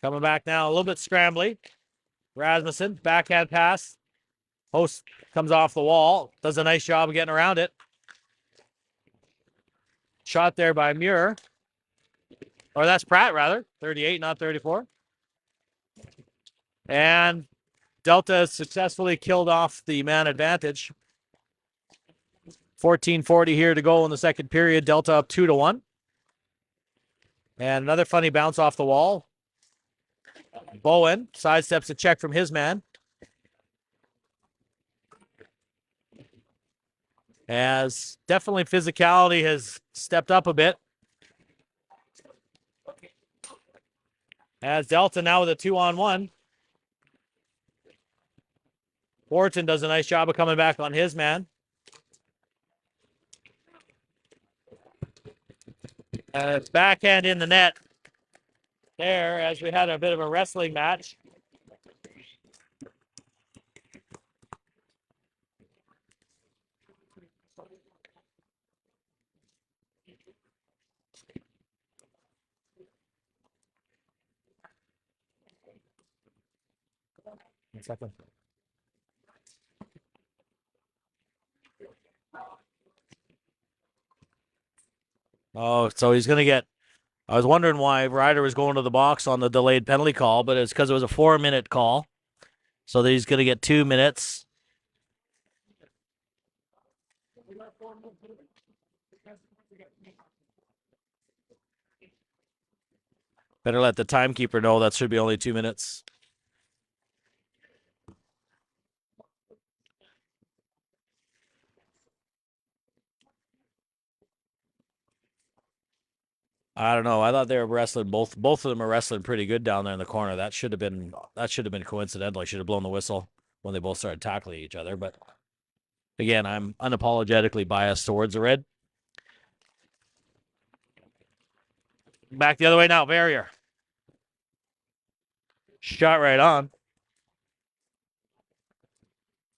Coming back now, a little bit scrambly. Rasmussen, backhand pass. Host comes off the wall. Does a nice job of getting around it. Shot there by Muir. Or that's Pratt, rather. 38, not 34. And Delta successfully killed off the man advantage. 14:40 here to go in the second period. Delta up 2-1. And another funny bounce off the wall. Bowen sidesteps a check from his man. As definitely physicality has stepped up a bit. As Delta now with a 2-on-1. Wharton does a nice job of coming back on his man. And it's backhand in the net there as we had a bit of a wrestling match. One second. Oh, so he's going to get... I was wondering why Ryder was going to the box on the delayed penalty call, but it's because it was a 4-minute call. So that he's going to get 2 minutes. Better let the timekeeper know that should be only 2 minutes. I don't know. I thought they were wrestling both of them are wrestling pretty good down there in the corner. That should have been coincidental. I should have blown the whistle when they both started tackling each other. But again, I'm unapologetically biased towards the red. Back the other way now, barrier. Shot right on.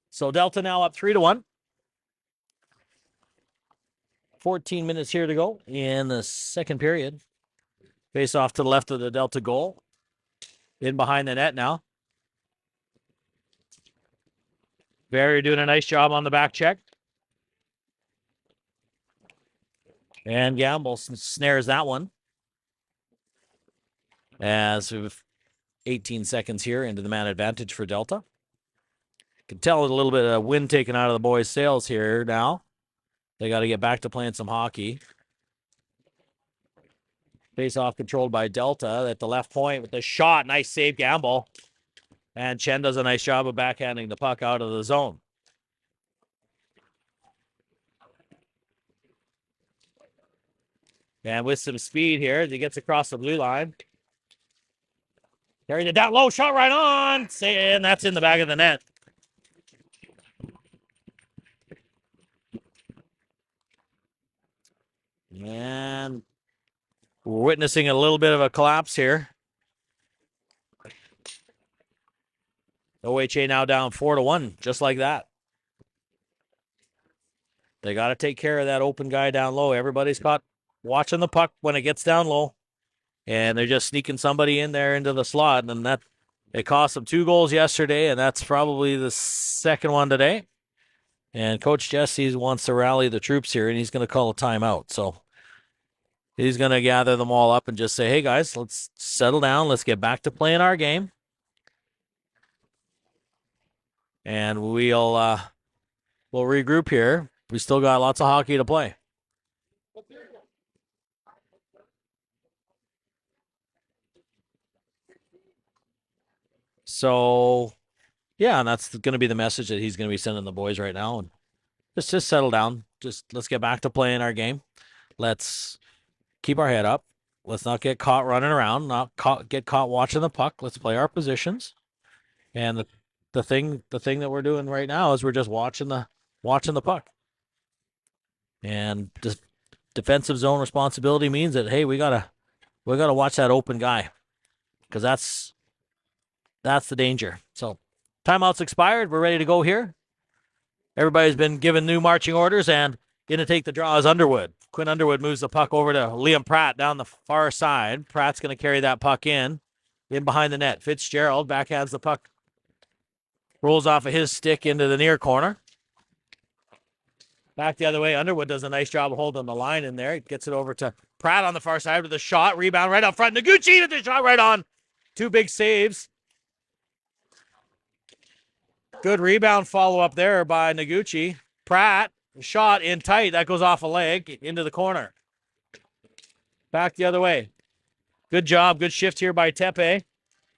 So Delta now up 3-1. 14 minutes here to go in the second period. Face off to the left of the Delta goal. In behind the net now. Barrier doing a nice job on the back check. And Gamble snares that one. As we've 18 seconds here into the man advantage for Delta. Can tell a little bit of wind taken out of the boys' sails here now. They got to get back to playing some hockey. Face off controlled by Delta at the left point with the shot. Nice save, Gamble. And Chen does a nice job of backhanding the puck out of the zone. And with some speed here, he gets across the blue line. Carried it down low, shot right on. And that's in the back of the net. And we're witnessing a little bit of a collapse here. OHA now down 4-1, just like that. They got to take care of that open guy down low. Everybody's caught watching the puck when it gets down low. And they're just sneaking somebody in there into the slot. And that it cost them 2 goals yesterday, and that's probably the second one today. And Coach Jesse wants to rally the troops here, and he's going to call a timeout. So he's going to gather them all up and just say, hey, guys, let's settle down. Let's get back to playing our game. And we'll regroup here. We still got lots of hockey to play. So, yeah, and that's going to be the message that he's going to be sending the boys right now. And just settle down. Just let's get back to playing our game. Let's keep our head up. Let's not get caught running around, get caught watching the puck. Let's play our positions. And the thing that we're doing right now is we're just watching the puck. And defensive zone responsibility means that, hey, we gotta watch that open guy, because that's the danger. So timeout's expired. We're ready to go here. Everybody's been given new marching orders, and going to take the draw is Underwood. Quinn Underwood moves the puck over to Liam Pratt down the far side. Pratt's going to carry that puck in behind the net. Fitzgerald backhands the puck, rolls off of his stick into the near corner. Back the other way. Underwood does a nice job of holding the line in there. He gets it over to Pratt on the far side with a shot. Rebound right up front. Noguchi with the shot right on. 2 big saves. Good rebound follow-up there by Noguchi. Pratt, shot in tight. That goes off a leg into the corner. Back the other way. Good job. Good shift here by Tepe.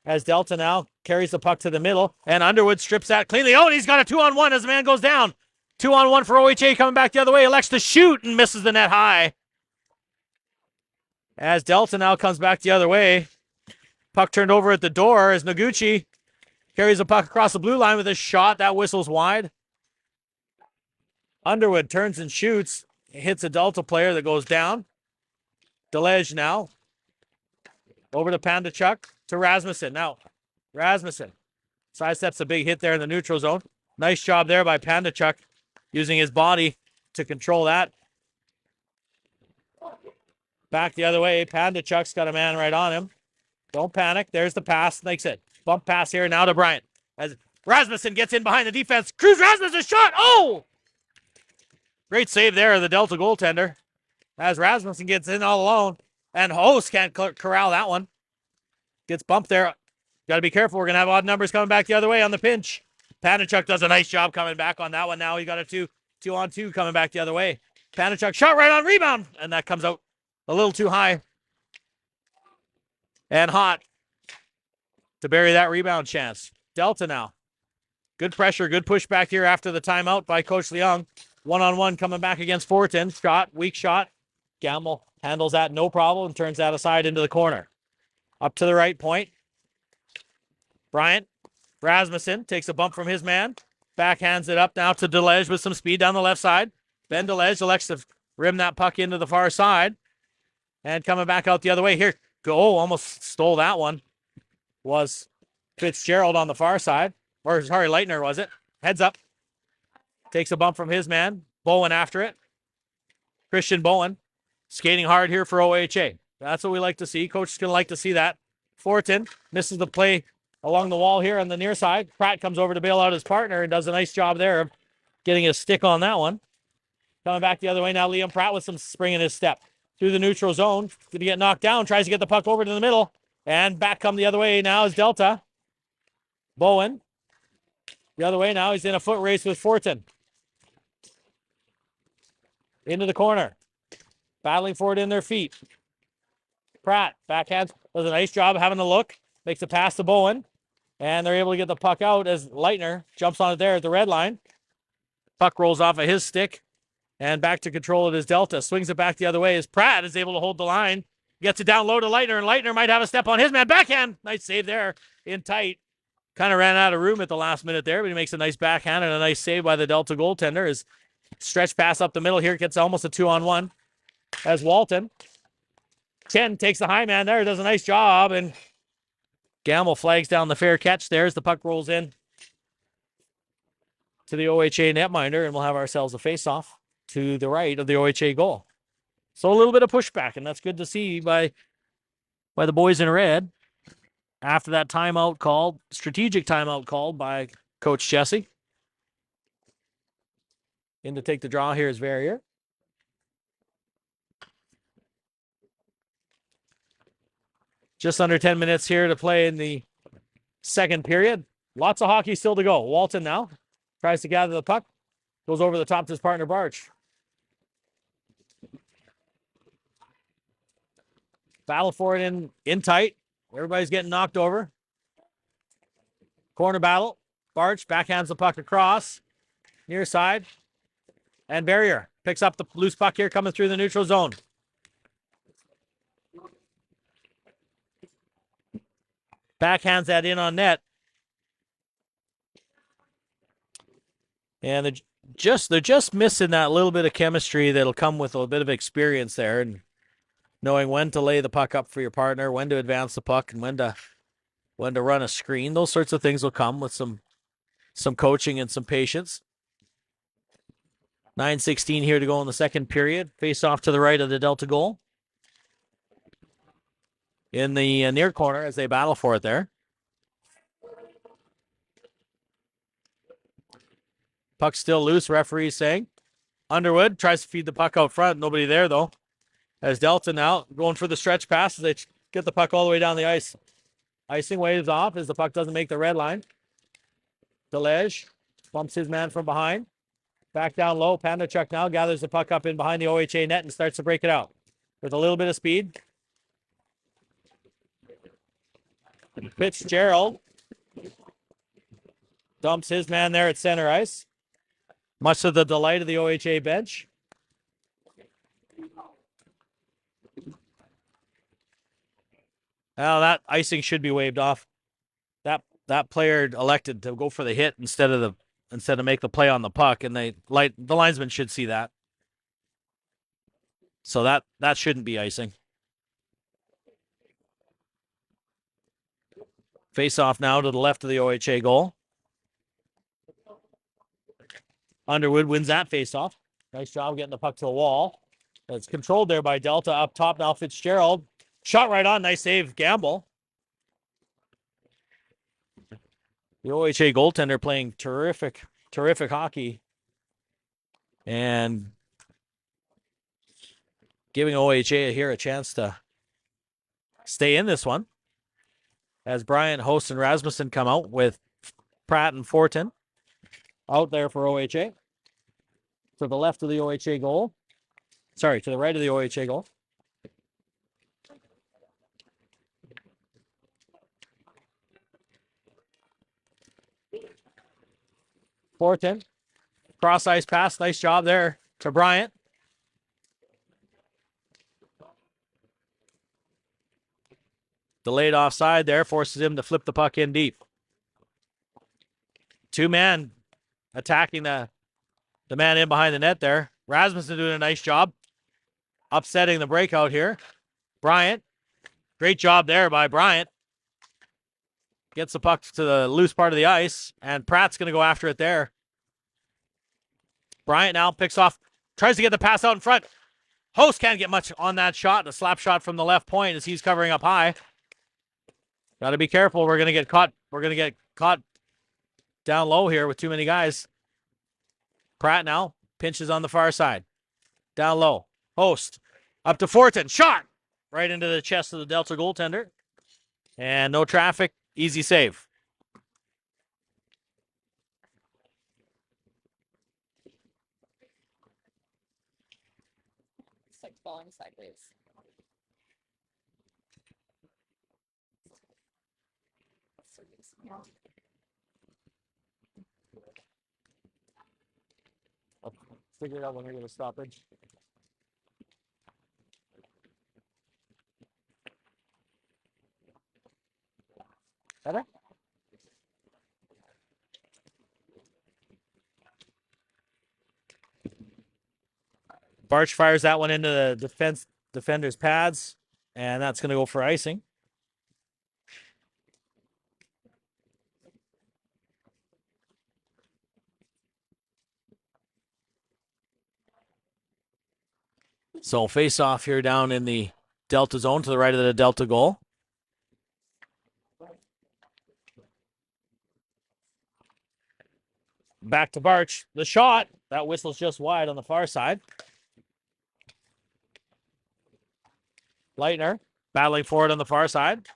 As Delta now carries the puck to the middle. And Underwood strips that cleanly. Oh, and he's got a 2-on-1 as the man goes down. 2-on-1 for OHA coming back the other way. Elects to shoot and misses the net high. As Delta now comes back the other way. Puck turned over at the door as Noguchi carries the puck across the blue line with a shot. That whistles wide. Underwood turns and shoots. Hits a Delta player that goes down. Delege now. Over to Pandachuk to Rasmussen. Now, Rasmussen sidesteps a big hit there in the neutral zone. Nice job there by Pandachuk, using his body to control that. Back the other way. Pandachuk's got a man right on him. Don't panic. There's the pass. Makes it. Bump pass here now to Bryant. As Rasmussen gets in behind the defense. Cruz Rasmussen shot. Oh! Great save there of the Delta goaltender. As Rasmussen gets in all alone. And Host can't corral that one. Gets bumped there. Got to be careful. We're going to have odd numbers coming back the other way on the pinch. Pandachuk does a nice job coming back on that one. Now he got a 2-on-2 coming back the other way. Pandachuk shot right on rebound. And that comes out a little too high. And hot to bury that rebound chance. Delta now. Good pressure, good push back here after the timeout by Coach Leung. 1-on-1 coming back against Fortin. Shot, weak shot. Gamble Handles that no problem and turns that aside into the corner. Up to the right point. Bryant Rasmussen takes a bump from his man. Backhands it up now to Delege with some speed down the left side. Ben Delege elects to rim that puck into the far side. And coming back out the other way here. Almost stole that one. Was Fitzgerald on the far side. Or sorry, Leitner was it. Heads up. Takes a bump from his man. Bowen after it. Christian Bowen skating hard here for OHA. That's what we like to see. Coach is going to like to see that. Fortin misses the play along the wall here on the near side. Pratt comes over to bail out his partner and does a nice job there of getting a stick on that one. Coming back the other way now, Liam Pratt with some spring in his step. Through the neutral zone. Going to get knocked down. Tries to get the puck over to the middle. And back come the other way now is Delta. Bowen. The other way now. He's in a foot race with Fortin. Into the corner. Battling for it in their feet. Pratt, backhands, does a nice job having a look. Makes a pass to Bowen. And they're able to get the puck out as Leitner jumps on it there at the red line. Puck rolls off of his stick. And back to control it is Delta. Swings it back the other way as Pratt is able to hold the line. Gets it down low to Leitner, and Leitner might have a step on his man. Backhand. Nice save there in tight. Kind of ran out of room at the last minute there, but he makes a nice backhand and a nice save by the Delta goaltender. His stretch pass up the middle here gets almost a 2-on-1 as Walton. Chen takes the high man there, does a nice job, and Gamble flags down the fair catch there as the puck rolls in to the OHA netminder, and we'll have ourselves a face-off to the right of the OHA goal. So a little bit of pushback, and that's good to see by the boys in red after that timeout called, strategic timeout called by Coach Jesse. In to take the draw here is Verrier. Just under 10 minutes here to play in the second period. Lots of hockey still to go. Walton now tries to gather the puck. Goes over the top to his partner, Barch. Battle for it in tight. Everybody's getting knocked over. Corner battle. Barch backhands the puck across. Near side. And Barrier picks up the loose puck here coming through the neutral zone. Backhands that in on net. And they're just missing that little bit of chemistry that'll come with a bit of experience there, and knowing when to lay the puck up for your partner, when to advance the puck, and when to run a screen. Those sorts of things will come with some coaching and some patience. 9:16 here to go in the second period. Face off to the right of the Delta goal. In the near corner as they battle for it there. Puck still loose, referee saying. Underwood tries to feed the puck out front. Nobody there, though. As Delta now going for the stretch pass as they get the puck all the way down the ice. Icing waves off as the puck doesn't make the red line. Delege bumps his man from behind. Back down low. Pandachuk now gathers the puck up in behind the OHA net and starts to break it out. With a little bit of speed. Fitzgerald dumps his man there at center ice. Much to the delight of the OHA bench. Now that icing should be waved off. That player elected to go for the hit instead of make the play on the puck, and the linesman should see that. So that shouldn't be icing. Face off now to the left of the OHA goal. Underwood wins that face off. Nice job getting the puck to the wall. It's controlled there by Delta. Up top now Fitzgerald. Shot right on. Nice save, Gamble. The OHA goaltender playing terrific hockey. And giving OHA here a chance to stay in this one. As Bryant, Host, and Rasmussen come out with Pratt and Fortin out there for OHA. To the left of the OHA goal. Sorry, to the right of the OHA goal. Fortin. Cross ice pass. Nice job there to Bryant. Delayed offside there, forces him to flip the puck in deep. Two-man attacking the man in behind the net there. Rasmussen doing a nice job upsetting the breakout here. Bryant, great job there by Bryant. Gets the puck to the loose part of the ice, and Pratt's going to go after it there. Bryant now picks off, tries to get the pass out in front. Host can't get much on that shot. A slap shot from the left point as he's covering up high. Got to be careful. We're going to get caught. We're going to get caught down low here with too many guys. Pratt now pinches on the far side. Down low. Host up to Fortin. Shot right into the chest of the Delta goaltender. And no traffic. Easy save. It's like falling sideways. I'll figure it out when we get a stoppage. Better? Barch fires that one into the defender's pads, and that's going to go for icing. So face off here down in the Delta zone to the right of the Delta goal. Back to Barch. The shot. That whistle's just wide on the far side. Leitner battling forward on the far side.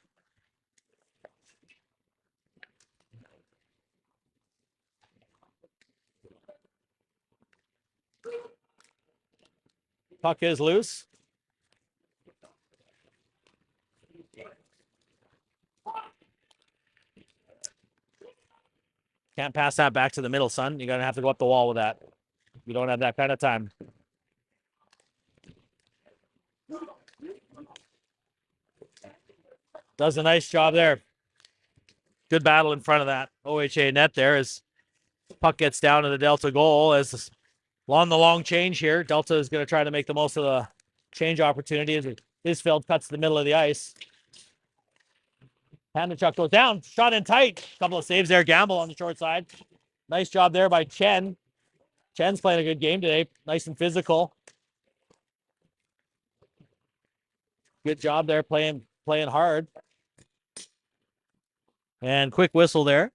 Puck is loose. Can't pass that back to the middle, son. You're going to have to go up the wall with that. You don't have that kind of time. Does a nice job there. Good battle in front of that OHA net there as puck gets down to the Delta goal. As on the long change here, Delta is going to try to make the most of the change opportunity as Isfeld cuts the middle of the ice. Pandachuk goes down, shot in tight. Couple of saves there. Gamble on the short side. Nice job there by Chen. Chen's playing a good game today. Nice and physical. Good job there playing hard. And quick whistle there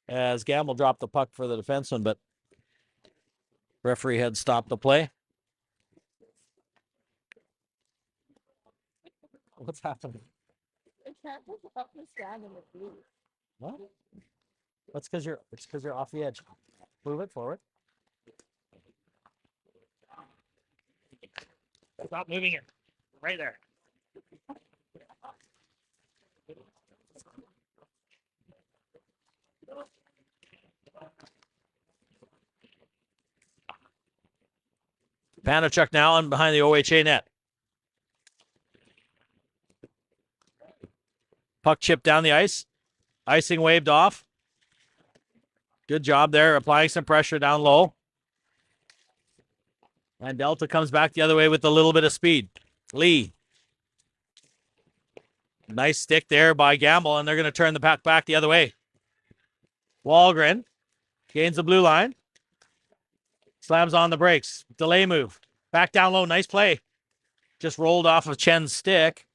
as Gamble dropped the puck for the defenseman, but referee had stopped the play. What's happening? It can't put up and stand in the blue. What? That's because you're off the edge. Move it forward. Stop moving it. Right there. Panachuk now on behind the OHA net. Puck chipped down the ice. Icing waved off. Good job there, applying some pressure down low. And Delta comes back the other way with a little bit of speed. Lee. Nice stick there by Gamble, and they're going to turn the puck back the other way. Wahlgren gains the blue line. Slams on the brakes. Delay move. Back down low. Nice play. Just rolled off of Chen's stick.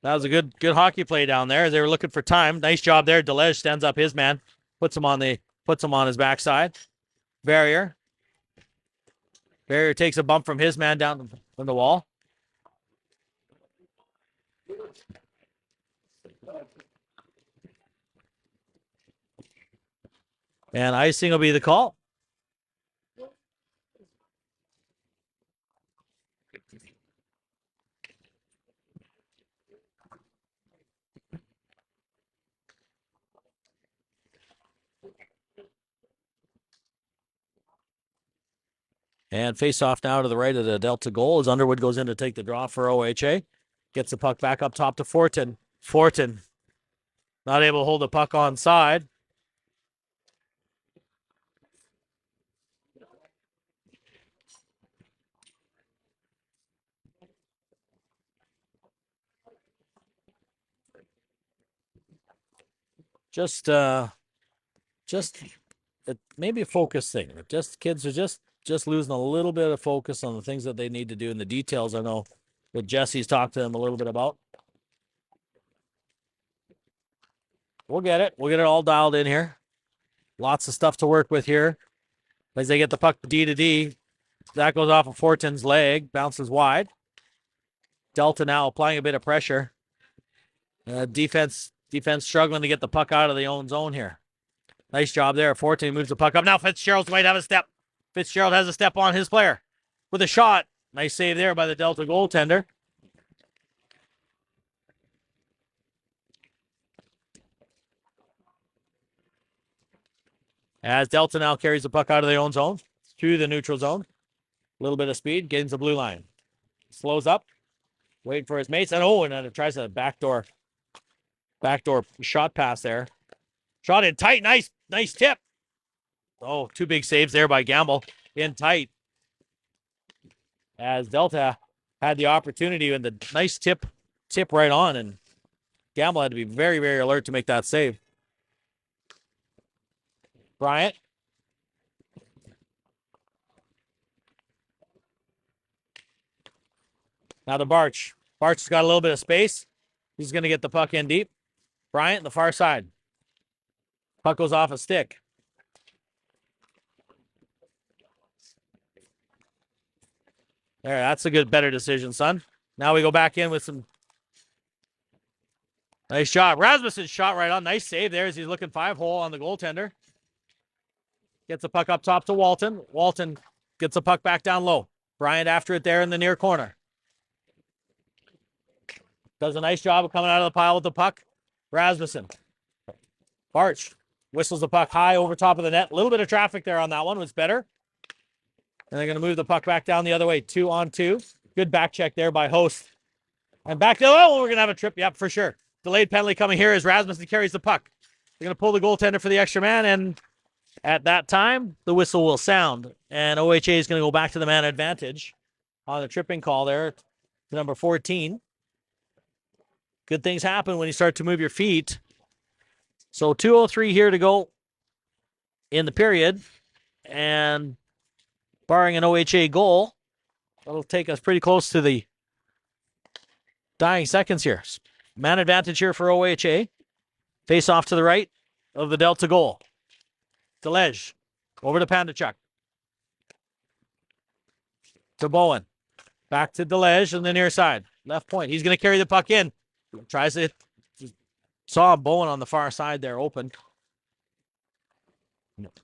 That was a good hockey play down there. They were looking for time. Nice job there. Delej stands up his man. Puts him on his backside. Barrier takes a bump from his man down from the wall. And icing will be the call. And face off now to the right of the Delta goal as Underwood goes in to take the draw for OHA. Gets the puck back up top to Fortin. Fortin not able to hold the puck on side. Just it maybe a focus thing. Just kids are just losing a little bit of focus on the things that they need to do in the details. I know that Jesse's talked to them a little bit about. We'll get it. We'll get it all dialed in here. Lots of stuff to work with here. As they get the puck D to D, that goes off of Fortin's leg, bounces wide. Delta now applying a bit of pressure. Defense struggling to get the puck out of the own zone here. Nice job there. Fortin moves the puck up. Now Fitzgerald might have a step. Fitzgerald has a step on his player with a shot. Nice save there by the Delta goaltender. As Delta now carries the puck out of their own zone to the neutral zone. A little bit of speed, gains the blue line. Slows up, waiting for his mates. And then it tries a backdoor shot pass there. Shot in tight. Nice tip. Oh, two big saves there by Gamble in tight. As Delta had the opportunity and the nice tip right on, and Gamble had to be very, very alert to make that save. Bryant. Now to Barch. Barch has got a little bit of space. He's going to get the puck in deep. Bryant, the far side. Puck goes off a stick. There, that's a better decision, son. Now we go back in with some. Nice shot. Rasmussen's shot right on. Nice save there as he's looking 5-hole on the goaltender. Gets the puck up top to Walton. Walton gets the puck back down low. Bryant after it there in the near corner. Does a nice job of coming out of the pile with the puck. Rasmussen. Barch whistles the puck high over top of the net. A little bit of traffic there on that one. Was better. And they're going to move the puck back down the other way. 2-on-2. Good back check there by Host. And back to, we're going to have a trip. Yep, for sure. Delayed penalty coming here as Rasmussen carries the puck. They're going to pull the goaltender for the extra man. And at that time, the whistle will sound. And OHA is going to go back to the man advantage on the tripping call there to number 14. Good things happen when you start to move your feet. So 2:03 here to go in the period. And barring an OHA goal, that'll take us pretty close to the dying seconds here. Man advantage here for OHA. Face off to the right of the Delta goal. Delege over to Pandachuk. To Bowen. Back to Delege on the near side. Left point. He's going to carry the puck in. Tries it. Saw Bowen on the far side there open.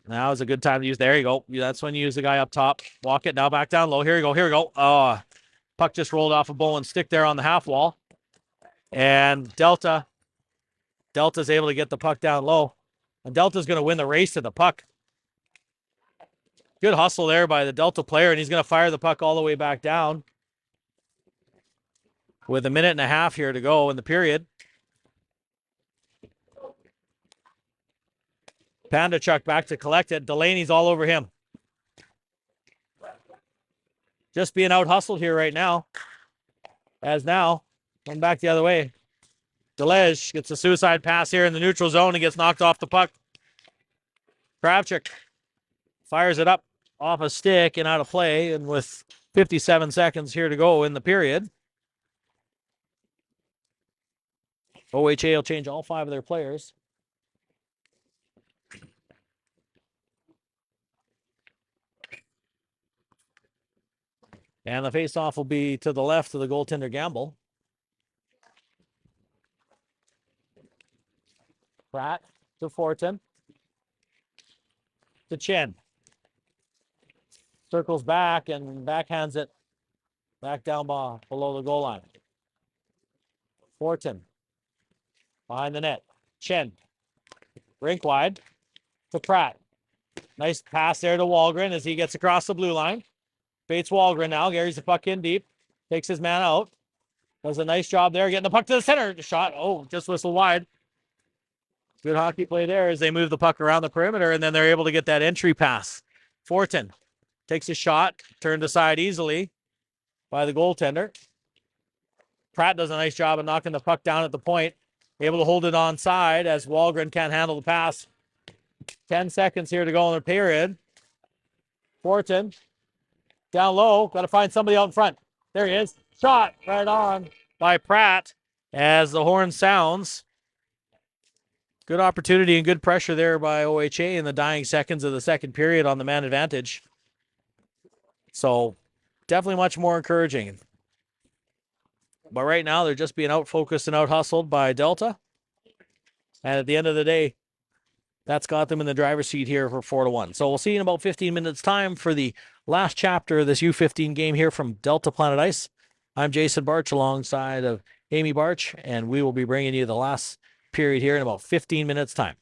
Now is a good time to use. There you go. That's when you use the guy up top. Walk it now back down low. Here we go. Oh, puck just rolled off of Bowen's stick there on the half wall. And Delta's able to get the puck down low. And Delta's going to win the race to the puck. Good hustle there by the Delta player, and he's going to fire the puck all the way back down. With a minute and a half here to go in the period. Pandachuk back to collect it. Delaney's all over him. Just being out hustled here right now. As now, going back the other way. Delege gets a suicide pass here in the neutral zone and gets knocked off the puck. Kravchuk fires it up off a stick and out of play. And with 57 seconds here to go in the period, OHA will change all 5 of their players. And the faceoff will be to the left of the goaltender Gamble. Pratt to Fortin. To Chen. Circles back and backhands it back down below the goal line. Fortin. Behind the net. Chen. Rink wide to Pratt. Nice pass there to Wahlgren as he gets across the blue line. Bates Wahlgren now. Carries the puck in deep. Takes his man out. does a nice job there getting the puck to the center. Shot, just whistle wide. Good hockey play there as they move the puck around the perimeter, and then they're able to get that entry pass. Fortin takes a shot, turned aside easily by the goaltender. Pratt does a nice job of knocking the puck down at the point, able to hold it onside as Wahlgren can't handle the pass. 10 seconds here to go in the period. Fortin down low, got to find somebody out in front. There he is. Shot right on by Pratt as the horn sounds. Good opportunity and good pressure there by OHA in the dying seconds of the second period on the man advantage. So definitely much more encouraging. But right now they're just being out-focused and out-hustled by Delta. And at the end of the day, that's got them in the driver's seat here for 4-1. So we'll see you in about 15 minutes time for the last chapter of this U15 game here from Delta Planet Ice. I'm Jason Barch alongside of Amy Barch, and we will be bringing you the last period here in about 15 minutes time.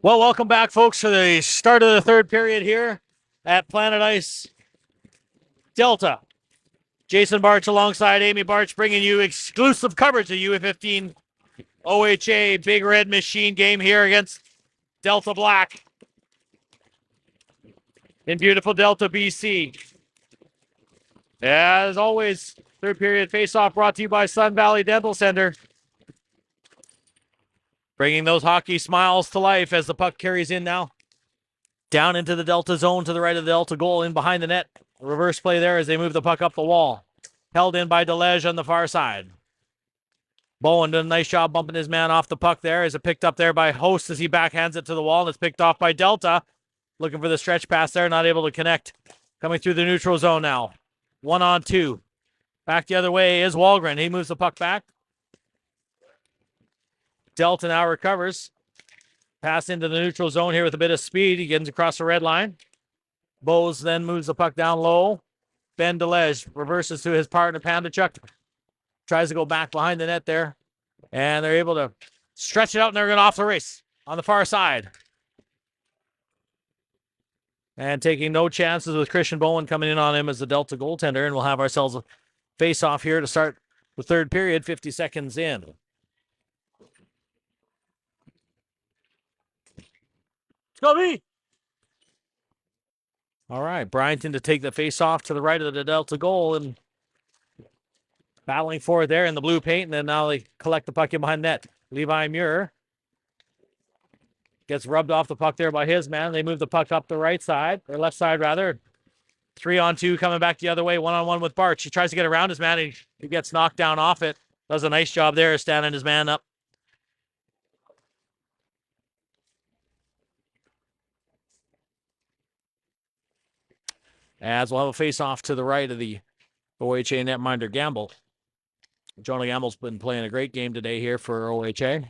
Well, welcome back, folks, to the start of the third period here at Planet Ice Delta. Jason Barch alongside Amy Barch bringing you exclusive coverage of U15 OHA Big Red Machine game here against Delta Black in beautiful Delta, BC. As always, third period face-off brought to you by Sun Valley Dental Center. Bringing those hockey smiles to life as the puck carries in now. Down into the Delta zone to the right of the Delta goal, in behind the net. Reverse play there as they move the puck up the wall. Held in by DeLege on the far side. Bowen did a nice job bumping his man off the puck there as it picked up there by Host as he backhands it to the wall, and it's picked off by Delta. Looking for the stretch pass there, not able to connect. Coming through the neutral zone now. 1-on-2. Back the other way is Walgren. He moves the puck back. Delta now recovers. Pass into the neutral zone here with a bit of speed. He gets across the red line. Bose then moves the puck down low. Ben DeLege reverses to his partner, Pandachuk. Tries to go back behind the net there. And they're able to stretch it out, and they're going off the race on the far side. And taking no chances with Christian Bowen coming in on him as the Delta goaltender. And we'll have ourselves a face-off here to start the third period, 50 seconds in. Let's go, B! All right, Bryanton to take the face-off to the right of the Delta goal and battling for it there in the blue paint. And then now they collect the puck in behind net. Levi Muir gets rubbed off the puck there by his man. They move the puck up the right side, or left side rather. 3-on-2 coming back the other way, 1-on-1 with Barch. He tries to get around his man. He gets knocked down off it. Does a nice job there standing his man up. As we'll have a face-off to the right of the OHA netminder Gamble. Jonah Gamble's been playing a great game today here for OHA.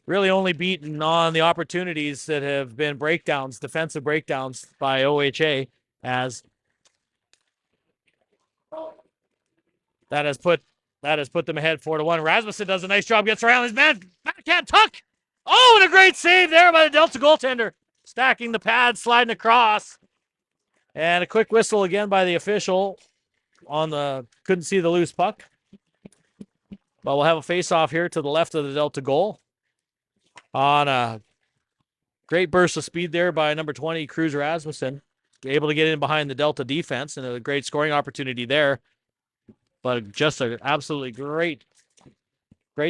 Really only beaten on the opportunities that have been breakdowns, defensive breakdowns by OHA, as that has put them ahead 4-1. Rasmussen does a nice job, gets around his man, backhand tuck. Oh, and a great save there by the Delta goaltender. Stacking the pad, sliding across. And a quick whistle again by the official on the, couldn't see the loose puck. But we'll have a face-off here to the left of the Delta goal. On a great burst of speed there by number 20, Cruz Rasmussen. Able to get in behind the Delta defense, and a great scoring opportunity there. But just an absolutely great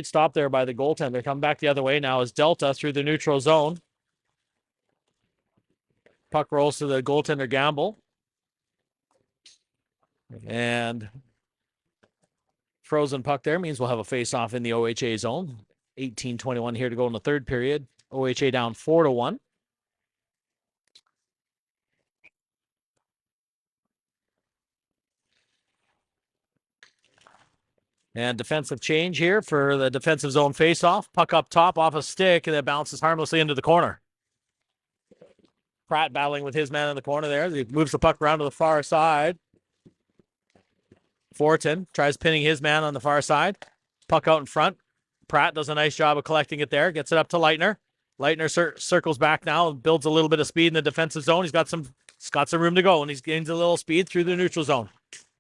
stop there by the goaltender. Come back the other way now as Delta through the neutral zone. Puck rolls to the goaltender Gamble. And frozen puck there means we'll have a face-off in the OHA zone. 18-21 here to go in the third period. OHA down 4-1. And defensive change here for the defensive zone face-off. Puck up top off a stick, and it bounces harmlessly into the corner. Pratt battling with his man in the corner there. He moves the puck around to the far side. Fortin tries pinning his man on the far side. Puck out in front. Pratt does a nice job of collecting it there. Gets it up to Leitner. Leitner circles back now and builds a little bit of speed in the defensive zone. He's got some room to go, and he's gains a little speed through the neutral zone.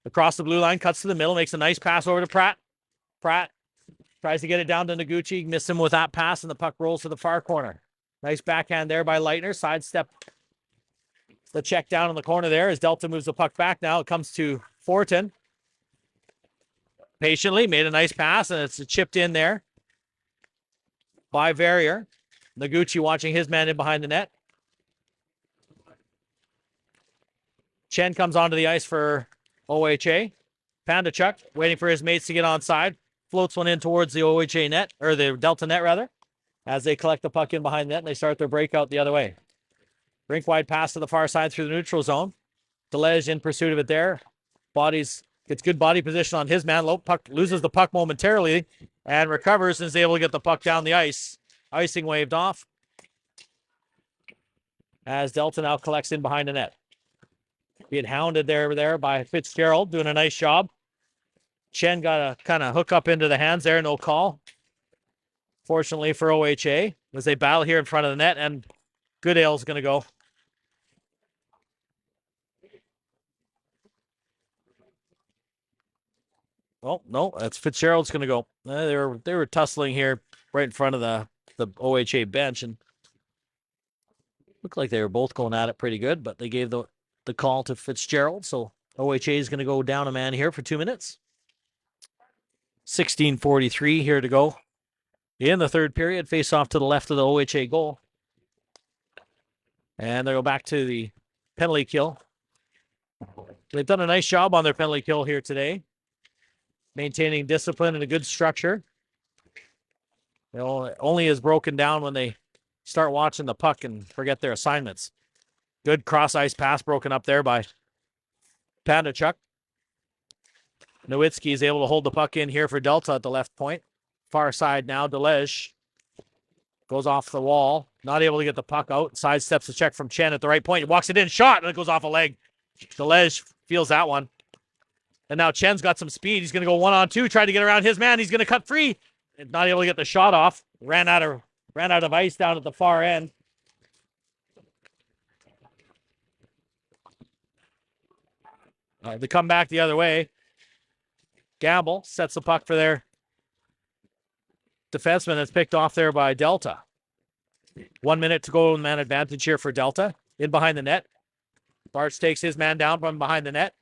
Across the blue line, cuts to the middle, makes a nice pass over to Pratt. Pratt tries to get it down to Noguchi. Missed him with that pass, and the puck rolls to the far corner. Nice backhand there by Leitner. Sidestep the check down in the corner there as Delta moves the puck back now. It comes to Fortin. Patiently made a nice pass, and it's chipped in there by Verrier. Noguchi watching his man in behind the net. Chen comes onto the ice for OHA. Pandachuk waiting for his mates to get onside. Floats one in towards the OHA net, or the Delta net rather, as they collect the puck in behind the net and they start their breakout the other way. Rink wide pass to the far side through the neutral zone. DeLege in pursuit of it there. Gets good body position on his man. Low puck loses the puck momentarily and recovers and is able to get the puck down the ice. Icing waved off as Delta now collects in behind the net. Being hounded there by Fitzgerald, doing a nice job. Chen got a kind of hook up into the hands there, no call. Fortunately for OHA, as they battle here in front of the net, and Goodale's going to go. Oh no, that's Fitzgerald's going to go. They were tussling here right in front of the OHA bench, and looked like they were both going at it pretty good, but they gave the call to Fitzgerald, so OHA is going to go down a man here for 2 minutes. 16:43 here to go in the third period. Face off to the left of the OHA goal, and they go back to the penalty kill. They've done a nice job on their penalty kill here today, maintaining discipline and a good structure. It only is broken down when they start watching the puck and forget their assignments. Good cross ice pass broken up there by Pandachuk. Nowitzki is able to hold the puck in here for Delta at the left point. Far side now, Delege goes off the wall. Not able to get the puck out. Sidesteps the check from Chen at the right point. He walks it in, shot, and it goes off a leg. Delege feels that one. And now Chen's got some speed. He's going to go 1-on-2, try to get around his man. He's going to cut free. Not able to get the shot off. Ran out of ice down at the far end. They come back the other way. Gamble sets the puck for their defenseman that's picked off there by Delta. 1 minute to go, man advantage here for Delta. In behind the net. Bartz takes his man down from behind the net.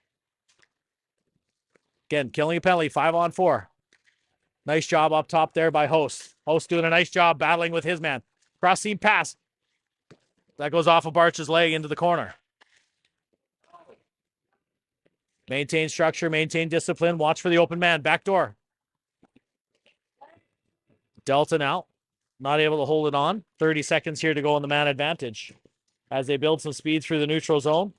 Again, killing a penalty, 5-on-4. Nice job up top there by Host. Host doing a nice job battling with his man. Cross seam pass. That goes off of Bart's leg into the corner. Maintain structure, maintain discipline. Watch for the open man. Back door. Delta now. Not able to hold it on. 30 seconds here to go on the man advantage. As they build some speed through the neutral zone.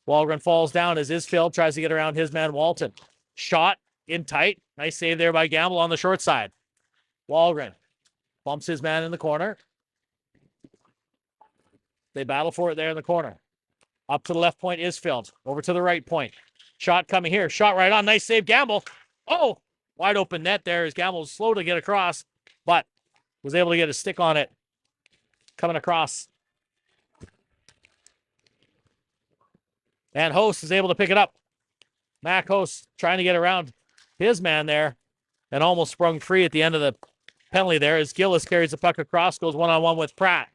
Wahlgren falls down as Isfield tries to get around his man Walton. Shot in tight. Nice save there by Gamble on the short side. Wahlgren bumps his man in the corner. They battle for it there in the corner. Up to the left point, Isfield. Over to the right point. Shot coming here. Shot right on. Nice save, Gamble. Oh, wide open net there as Gamble's slow to get across, but was able to get a stick on it. Coming across. And Host is able to pick it up. Mac Host trying to get around his man there and almost sprung free at the end of the penalty there as Gillis carries the puck across, goes 1-on-1 with Pratt.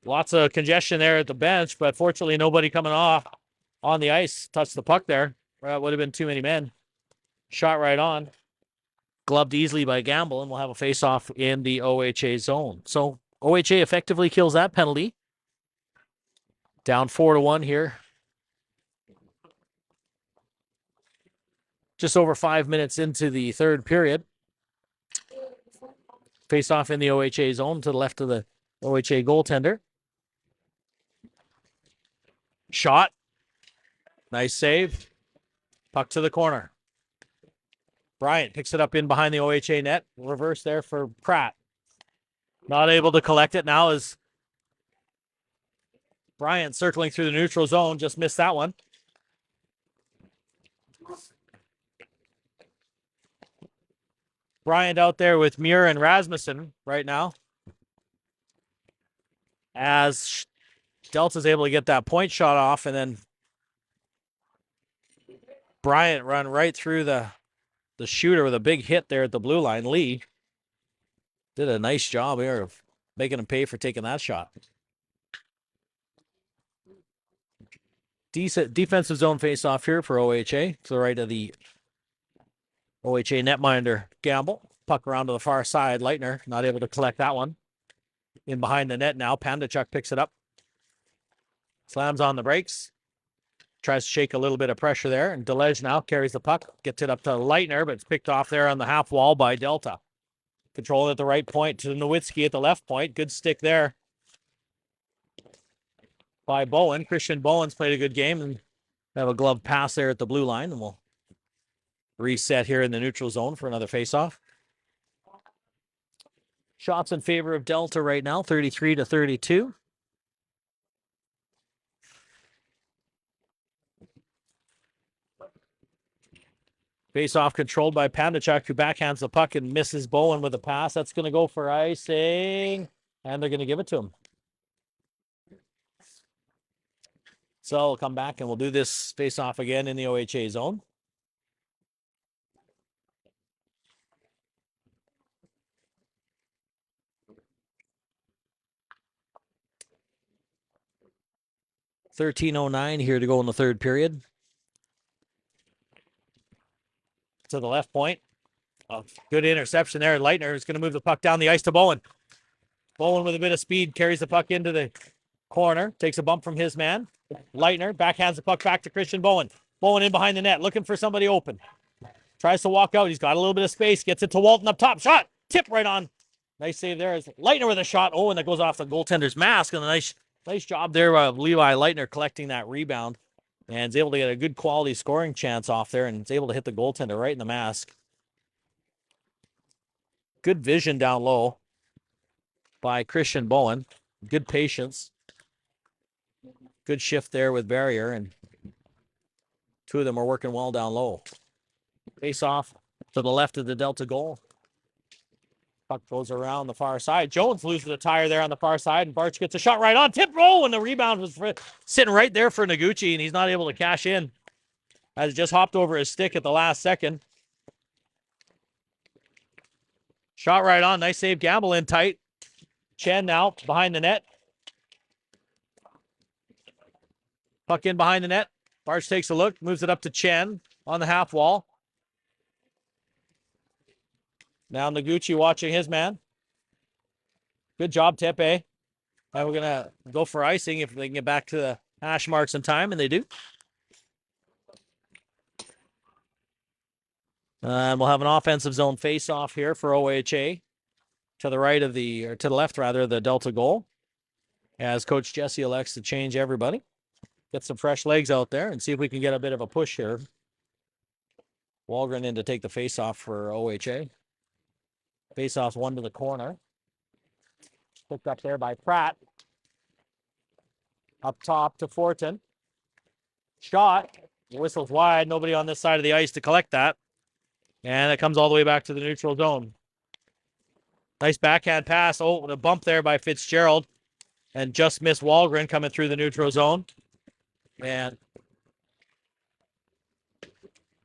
Lots of congestion there at the bench, but fortunately nobody coming off on the ice. Touched the puck there. That would have been too many men. Shot right on. Gloved easily by Gamble, and we'll have a face-off in the OHA zone. So OHA effectively kills that penalty. Down 4-1 here. Just over 5 minutes into the third period. Face-off in the OHA zone to the left of the OHA goaltender. Shot. Nice save. Puck to the corner. Bryant picks it up in behind the OHA net. Reverse there for Pratt. Not able to collect it now as Bryant circling through the neutral zone. Just missed that one. Bryant out there with Muir and Rasmussen right now. As Delta's able to get that point shot off, and then Bryant run right through the shooter with a big hit there at the blue line. Lee did a nice job here of making him pay for taking that shot. Decent defensive zone face-off here for OHA to the right of the OHA netminder Gamble. Puck around to the far side. Leitner not able to collect that one. In behind the net now. Pandachuk picks it up. Slams on the brakes. Tries to shake a little bit of pressure there. And Delege now carries the puck. Gets it up to Leitner, but it's picked off there on the half wall by Delta. Control at the right point to Nowitzki at the left point. Good stick there by Bowen. Christian Bowen's played a good game and have a glove pass there at the blue line. And we'll reset here in the neutral zone for another faceoff. Shots in favor of Delta right now, 33-32. Face off controlled by Pandachuk, who backhands the puck and misses Bowen with a pass. That's going to go for icing, and they're going to give it to him. So we'll come back and we'll do this face off again in the OHA zone. .13:09 here to go in the third period. To the left point. Oh, good interception there. Leitner is going to move the puck down the ice to Bowen. Bowen with a bit of speed carries the puck into the corner, takes a bump from his man. Leitner backhands the puck back to Christian Bowen. Bowen in behind the net, looking for somebody open. Tries to walk out. He's got a little bit of space. Gets it to Walton up top. Shot. Tip right on. Nice save there. Leitner with a shot. Oh, and that goes off the goaltender's mask. And a nice job there of Levi Leitner collecting that rebound. And is able to get a good quality scoring chance off there. And is able to hit the goaltender right in the mask. Good vision down low by Christian Bowen. Good patience. Good shift there with Barrier. And two of them are working well down low. Face off to the left of the Delta goal. Puck goes around the far side. Jones loses the tire there on the far side, and Barch gets a shot right on. Tip roll, and the rebound was sitting right there for Noguchi, and he's not able to cash in. As it just hopped over his stick at the last second. Shot right on. Nice save. Gamble in tight. Chen now behind the net. Puck in behind the net. Barch takes a look, moves it up to Chen on the half wall. Now Noguchi watching his man. Good job, Tepe. And we're going to go for icing if they can get back to the hash marks in time, and they do. And we'll have an offensive zone face-off here for OHA to the right of the, or to the left rather, the Delta goal. As Coach Jesse elects to change everybody. Get some fresh legs out there and see if we can get a bit of a push here. Walgren in to take the face-off for OHA. Face-off's one to the corner. Picked up there by Pratt. Up top to Fortin. Shot. The whistle's wide. Nobody on this side of the ice to collect that. And it comes all the way back to the neutral zone. Nice backhand pass. Oh, the bump there by Fitzgerald. And just missed Walgren coming through the neutral zone. And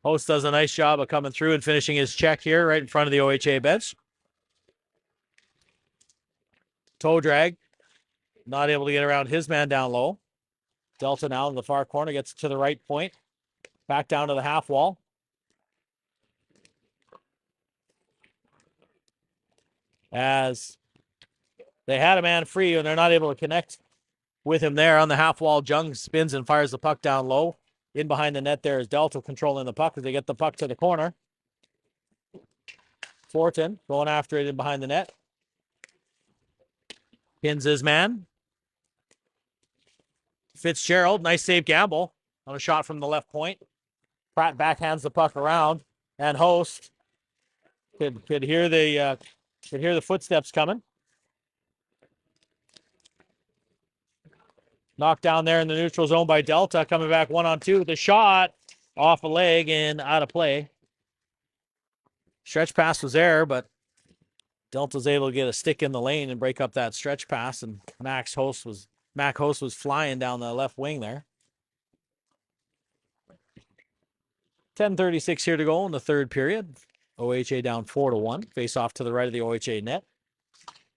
Host does a nice job of coming through and finishing his check here right in front of the OHA bench. Toe drag. Not able to get around his man down low. Delta now in the far corner gets to the right point. Back down to the half wall. As they had a man free and they're not able to connect with him there on the half wall. Jung spins and fires the puck down low. In behind the net there is Delta controlling the puck as they get the puck to the corner. Fortin going after it in behind the net. Pins his man. Fitzgerald, nice save Gamble on a shot from the left point. Pratt backhands the puck around, and Host could hear the footsteps coming. Knocked down there in the neutral zone by Delta, coming back 1-on-2 with a shot off a leg and out of play. Stretch pass was there, but Delta's able to get a stick in the lane and break up that stretch pass, and Mac Host was flying down the left wing there. 10:36 here to go in the third period. OHA down 4-1. Face off to the right of the OHA net.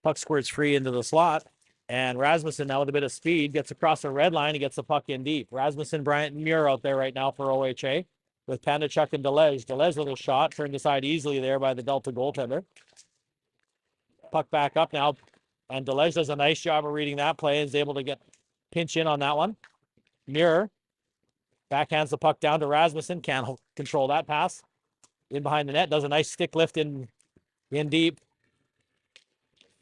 Puck squirts free into the slot. And Rasmussen now with a bit of speed gets across the red line and gets the puck in deep. Rasmussen, Bryant, and Muir out there right now for OHA with Pandachuk and Delege. Delege little shot turned aside easily there by the Delta goaltender. Puck back up now. And Delege does a nice job of reading that play and is able to get pinch in on that one. Muir backhands the puck down to Rasmussen. Can't control that pass. In behind the net. Does a nice stick lift in deep.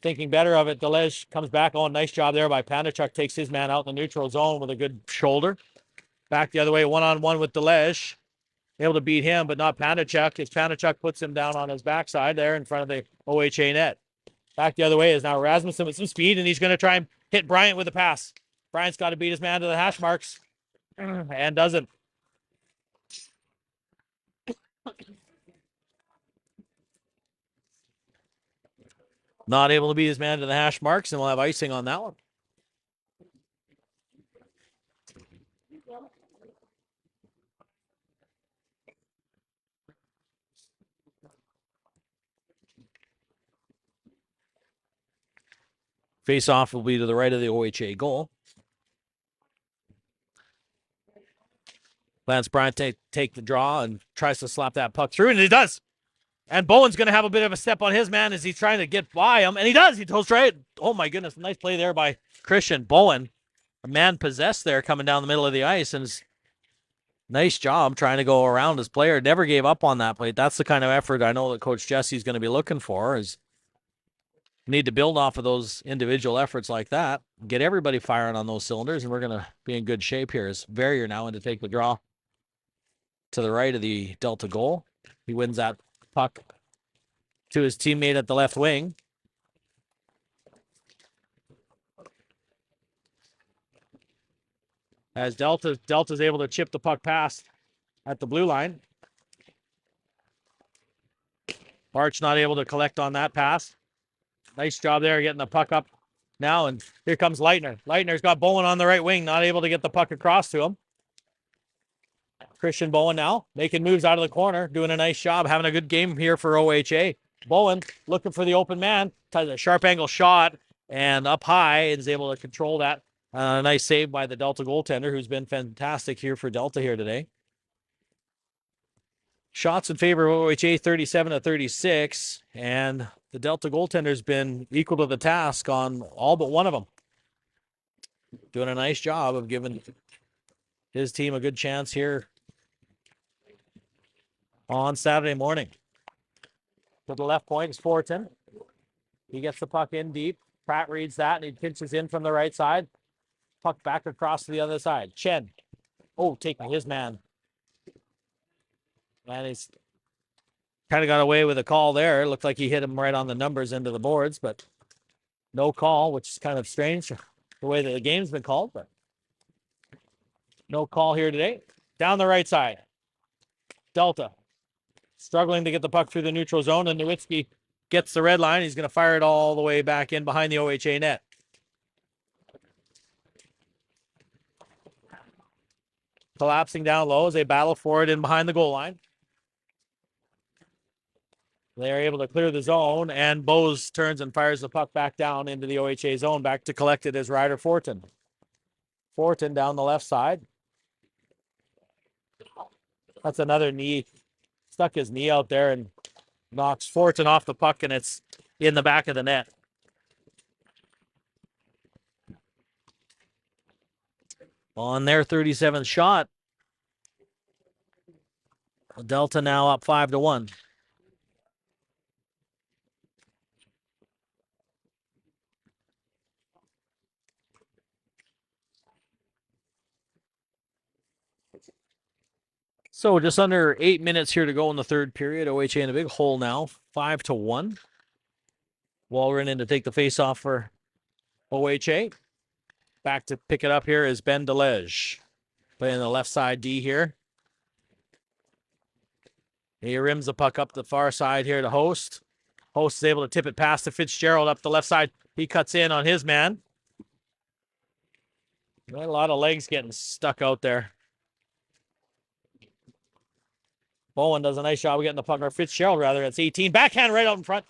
Thinking better of it, Delege comes back. Oh, nice job there by Pandachuk. Takes his man out in the neutral zone with a good shoulder. Back the other way, 1-on-1 with Delege. Able to beat him, but not Pandachuk. As Pandachuk puts him down on his backside there in front of the OHA net. Back the other way is now Rasmussen with some speed, and he's going to try and hit Bryant with a pass. Bryant's got to beat his man to the hash marks, and doesn't. Not able to beat his man to the hash marks, and we'll have icing on that one. Face off will be to the right of the OHA goal. Lance Bryant take the draw and tries to slap that puck through, and he does. And Bowen's going to have a bit of a step on his man as he's trying to get by him, and he does. He goes right. Oh, my goodness. Nice play there by Christian Bowen. A man possessed there coming down the middle of the ice, and nice job trying to go around his player. Never gave up on that play. That's the kind of effort I know that Coach Jesse's going to be looking for, is need to build off of those individual efforts like that, get everybody firing on those cylinders, and we're going to be in good shape here. As Verrier now in to take the draw to the right of the Delta goal. He wins that puck to his teammate at the left wing. As Delta's able to chip the puck past at the blue line. Barch not able to collect on that pass. Nice job there getting the puck up now, and here comes Leitner. Leitner's got Bowen on the right wing, not able to get the puck across to him. Christian Bowen now making moves out of the corner, doing a nice job, having a good game here for OHA. Bowen looking for the open man, does a sharp angle shot, and up high is able to control that. Nice save by the Delta goaltender, who's been fantastic here for Delta here today. Shots in favor of OHA 37-36, and the Delta goaltender's been equal to the task on all but one of them. Doing a nice job of giving his team a good chance here on Saturday morning. To the left point is Fortin. He gets the puck in deep. Pratt reads that, and he pinches in from the right side. Puck back across to the other side. Chen. Oh, taking his man. And he's kind of got away with a call there. It looked like he hit him right on the numbers into the boards, but no call, which is kind of strange the way that the game's been called, but no call here today. Down the right side. Delta struggling to get the puck through the neutral zone, and Nowitzki gets the red line. He's going to fire it all the way back in behind the OHA net. Collapsing down low as they battle for it in behind the goal line. They're able to clear the zone, and Bose turns and fires the puck back down into the OHA zone. Back to collect it is Ryder Fortin. Fortin down the left side. That's another knee. Stuck his knee out there and knocks Fortin off the puck, and it's in the back of the net. On their 37th shot, Delta now up 5-1. So just under 8 minutes here to go in the third period. OHA in a big hole now, 5-1. Walren in to take the face off for OHA. Back to pick it up here is Ben DeLege. Playing the left side D here. He rims the puck up the far side here to Host. Host is able to tip it past to Fitzgerald up the left side. He cuts in on his man. A lot of legs getting stuck out there. Bowen does a nice job of getting the puck, or Fitzgerald rather. It's 18. Backhand right out in front.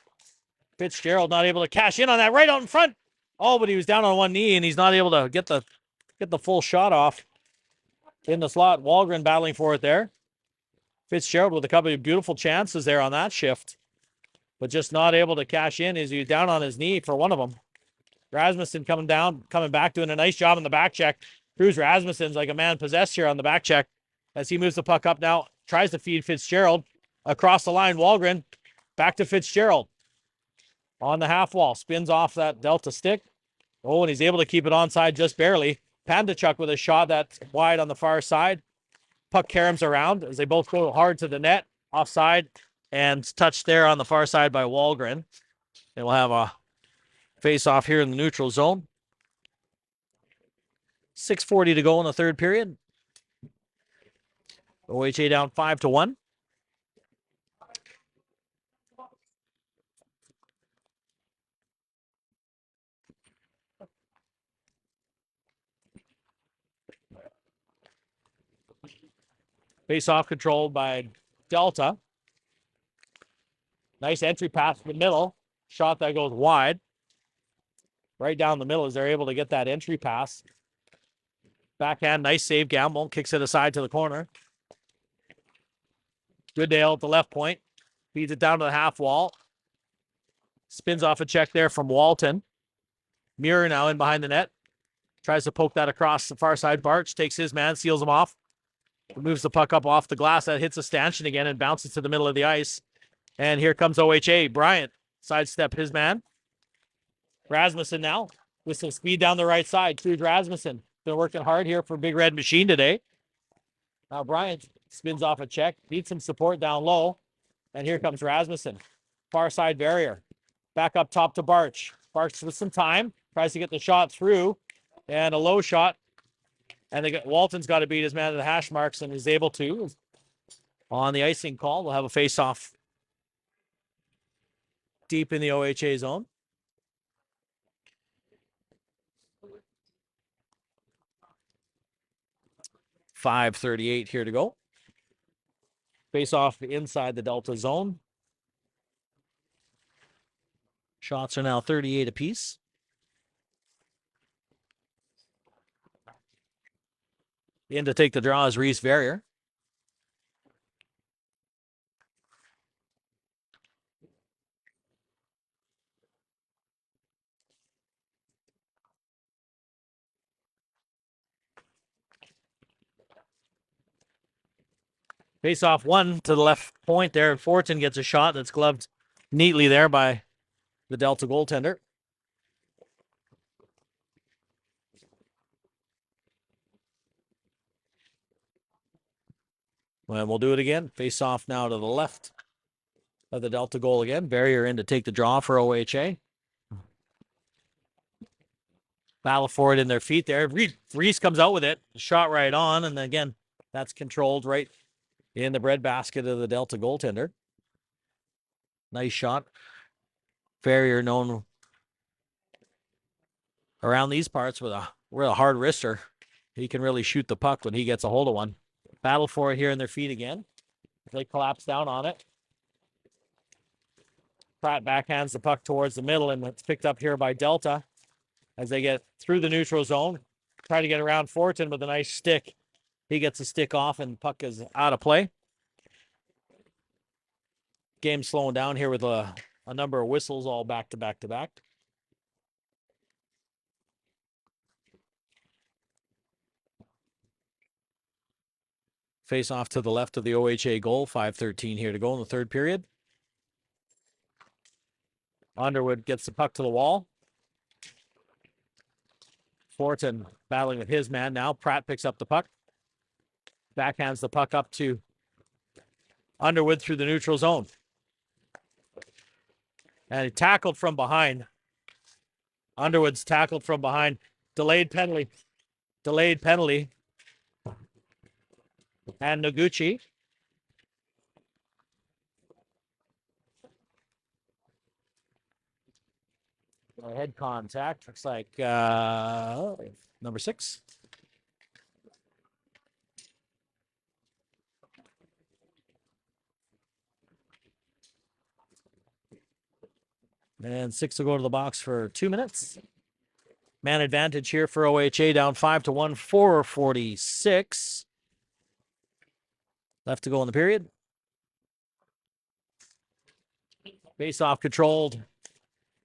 Fitzgerald not able to cash in on that right out in front. Oh, but he was down on one knee, and he's not able to get the full shot off in the slot. Walgren battling for it there. Fitzgerald with a couple of beautiful chances there on that shift, but just not able to cash in as he's down on his knee for one of them. Rasmussen coming back, doing a nice job in the back check. Cruz Rasmussen's like a man possessed here on the back check as he moves the puck up now, tries to feed Fitzgerald across the line. Walgren back to Fitzgerald on the half wall, spins off that Delta stick. Oh, and he's able to keep it onside just barely. Pandachuk with a shot that's wide on the far side. Puck caroms around as they both go hard to the net, offside, and touched there on the far side by Walgren. And we'll have a face-off here in the neutral zone. 6:40 to go in the third period. OHA down 5-1. Face-off controlled by Delta. Nice entry pass in the middle. Shot that goes wide. Right down the middle as they're able to get that entry pass. Backhand, nice save. Gamble kicks it aside to the corner. Goodale at the left point. Feeds it down to the half wall. Spins off a check there from Walton. Muir now in behind the net. Tries to poke that across the far side. Barch takes his man, seals him off. Moves the puck up off the glass. That hits a stanchion again and bounces to the middle of the ice. And here comes OHA. Bryant sidestep his man. Rasmussen now with some speed down the right side. Here's Rasmussen. Been working hard here for Big Red Machine today. Now Bryant spins off a check. Needs some support down low. And here comes Rasmussen. Far side barrier. Back up top to Barch. Barch with some time. Tries to get the shot through. And a low shot. And Walton's got to beat his man to the hash marks and is able to. On the icing call, we'll have a face-off deep in the OHA zone. .538 here to go. Face-off inside the Delta zone. Shots are now 38 apiece. In to take the draw is Reese Verrier. Face off one to the left point there. Fortin gets a shot that's gloved neatly there by the Delta goaltender. And we'll do it again. Face off now to the left of the Delta goal again. Barrier in to take the draw for OHA. Battle for it in their feet there. Reese comes out with it. Shot right on. And again, that's controlled right in the breadbasket of the Delta goaltender. Nice shot. Barrier known around these parts with a real hard wrister. He can really shoot the puck when he gets a hold of one. Battle for it here in their feet again. They collapse down on it. Pratt backhands the puck towards the middle, and it's picked up here by Delta as they get through the neutral zone. Try to get around Fortin with a nice stick. He gets a stick off, and puck is out of play. Game slowing down here with a number of whistles all back to back to back. Face off to the left of the OHA goal. 5:13 here to go in the third period. Underwood gets the puck to the wall. Fortin battling with his man now. Pratt picks up the puck. Backhands the puck up to Underwood through the neutral zone. And he tackled from behind. Underwood's tackled from behind. Delayed penalty. And Noguchi. Head contact. Looks like number 6. And 6 will go to the box for 2 minutes. Man advantage here for OHA, down 5-1, 4:46. Left to go in the period. Face-off controlled.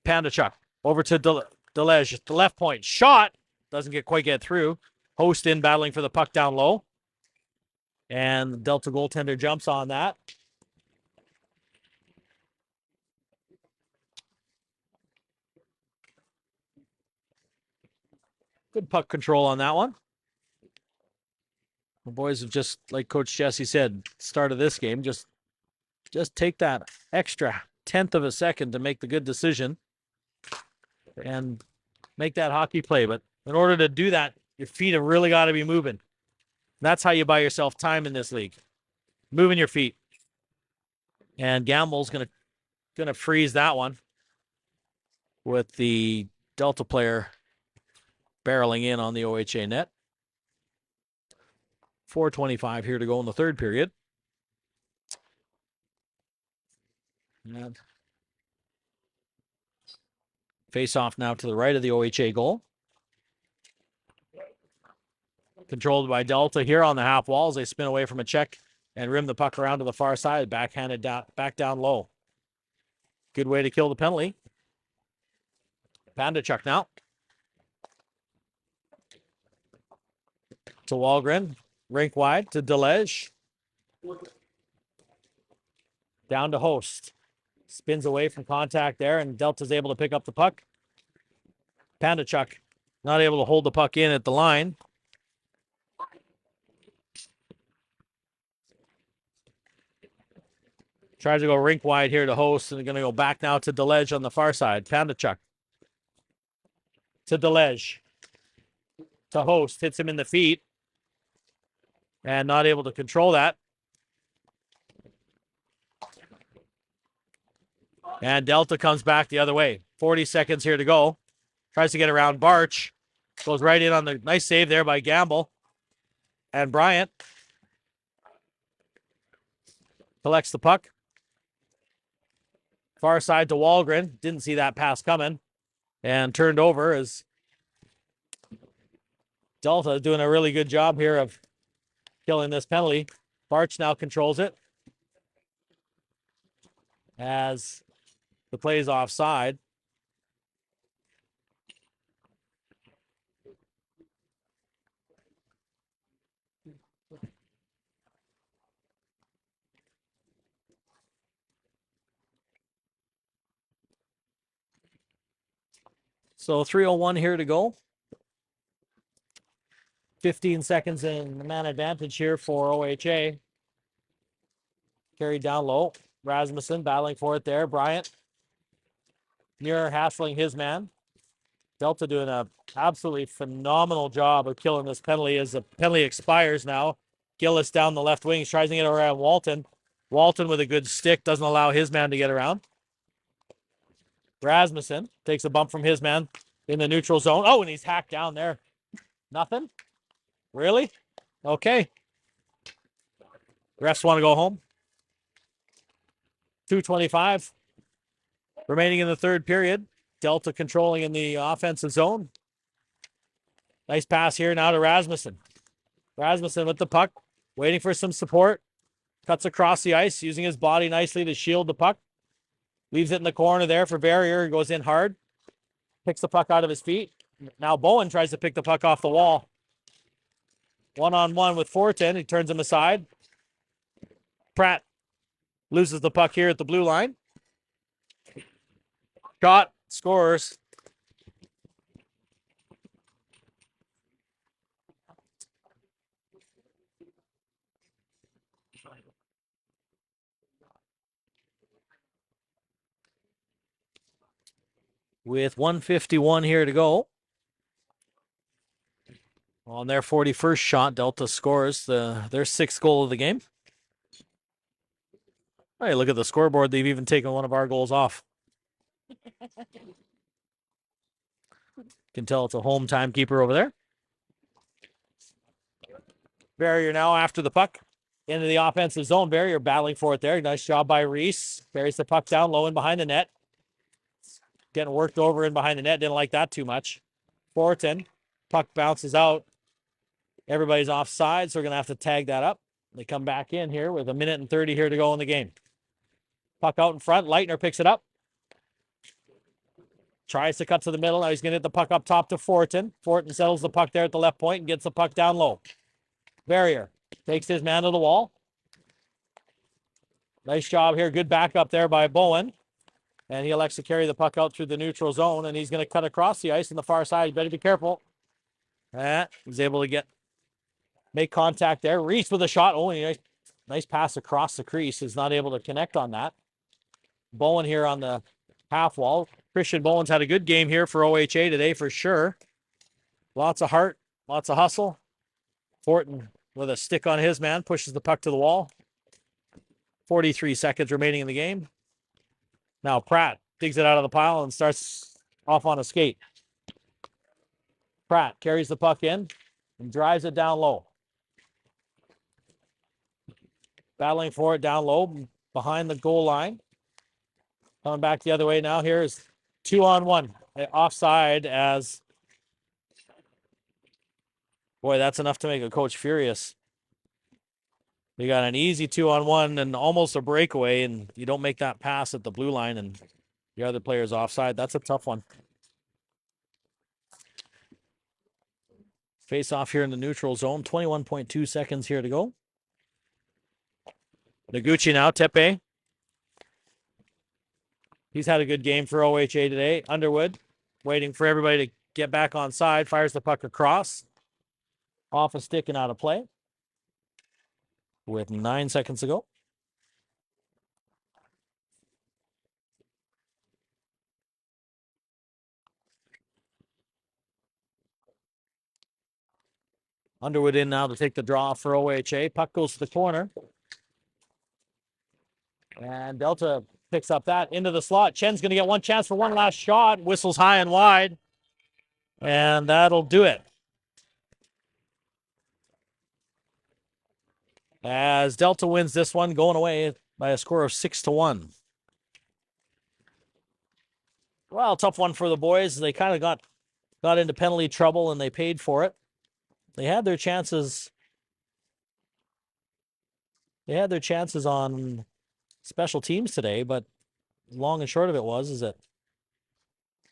Pandachuk over to Delege. The left point. Shot. Doesn't quite get through. Host in battling for the puck down low. And the Delta goaltender jumps on that. Good puck control on that one. The boys have just, like Coach Jesse said, start of this game, just take that extra 1/10 of a second to make the good decision and make that hockey play. But in order to do that, your feet have really got to be moving. That's how you buy yourself time in this league. Moving your feet. And Gamble's gonna freeze that one with the Delta player barreling in on the OHA net. 4:25 here to go in the third period. And face off now to the right of the OHA goal. Controlled by Delta here on the half wall as they spin away from a check and rim the puck around to the far side, backhanded down, back down low. Good way to kill the penalty. Pandachuk now. To Wahlgren. Rink wide to Delege. Down to Host. Spins away from contact there, and Delta's able to pick up the puck. Pandachuk not able to hold the puck in at the line. Tries to go rink wide here to Host, and going to go back now to Delege on the far side. Pandachuk to Delege. To Host. Hits him in the feet. And not able to control that. And Delta comes back the other way. 40 seconds here to go. Tries to get around Barch. Goes right in on the nice save there by Gamble. And Bryant collects the puck. Far side to Wahlgren. Didn't see that pass coming. And turned over as Delta doing a really good job here of killing this penalty. Barch now controls it. As the play is offside. So 3:01 here to go. 15 seconds in the man advantage here for OHA. Carried down low. Rasmussen battling for it there. Bryant. Muir hassling his man. Delta doing a absolutely phenomenal job of killing this penalty as the penalty expires now. Gillis down the left wing. He's trying to get around Walton. Walton with a good stick doesn't allow his man to get around. Rasmussen takes a bump from his man in the neutral zone. Oh, and he's hacked down there. Nothing? Really? Okay. Refs want to go home. 2:25 remaining in the third period. Delta controlling in the offensive zone. Nice pass here now to Rasmussen. Rasmussen with the puck, waiting for some support. Cuts across the ice, using his body nicely to shield the puck. Leaves it in the corner there for Barrier. Goes in hard. Picks the puck out of his feet. Now Bowen tries to pick the puck off the wall. One-on-one with Fortin. He turns him aside. Pratt loses the puck here at the blue line. Shot, scores. With 1:51 here to go. On their 41st shot, Delta scores their sixth goal of the game. Hey, look at the scoreboard. They've even taken one of our goals off. Can tell it's a home timekeeper over there. Barrier now after the puck into the offensive zone. Barrier battling for it there. Nice job by Reese. Buries the puck down low and behind the net. Getting worked over in behind the net. Didn't like that too much. Fortin. Puck bounces out. Everybody's offside, so we're going to have to tag that up. They come back in here with 1:30 here to go in the game. Puck out in front. Leitner picks it up. Tries to cut to the middle. Now he's going to hit the puck up top to Fortin. Fortin settles the puck there at the left point and gets the puck down low. Barrier takes his man to the wall. Nice job here. Good backup there by Bowen. And he elects to carry the puck out through the neutral zone, and he's going to cut across the ice on the far side. You better be careful. He's able to make contact there. Reese with a shot. Oh, nice pass across the crease. Is not able to connect on that. Bowen here on the half wall. Christian Bowen's had a good game here for OHA today for sure. Lots of heart, lots of hustle. Fortin with a stick on his man, pushes the puck to the wall. 43 seconds remaining in the game. Now Pratt digs it out of the pile and starts off on a skate. Pratt carries the puck in and drives it down low. Battling for it down low behind the goal line. Coming back the other way now. Here's 2-on-1. Offside as. Boy, that's enough to make a coach furious. You got an easy 2-on-1 and almost a breakaway, and you don't make that pass at the blue line, and the other player's offside. That's a tough one. Face off here in the neutral zone. 21.2 seconds here to go. Noguchi now, Tepe. He's had a good game for OHA today. Underwood waiting for everybody to get back on side. Fires the puck across. Off a stick and out of play. With 9 seconds to go. Underwood in now to take the draw for OHA. Puck goes to the corner. And Delta picks up that into the slot. Chen's going to get one chance for one last shot. Whistles high and wide. And that'll do it. As Delta wins this one, going away by a score of 6-1. Well, tough one for the boys. They kind of got into penalty trouble and they paid for it. They had their chances. They had their chances on special teams today, but long and short of it is that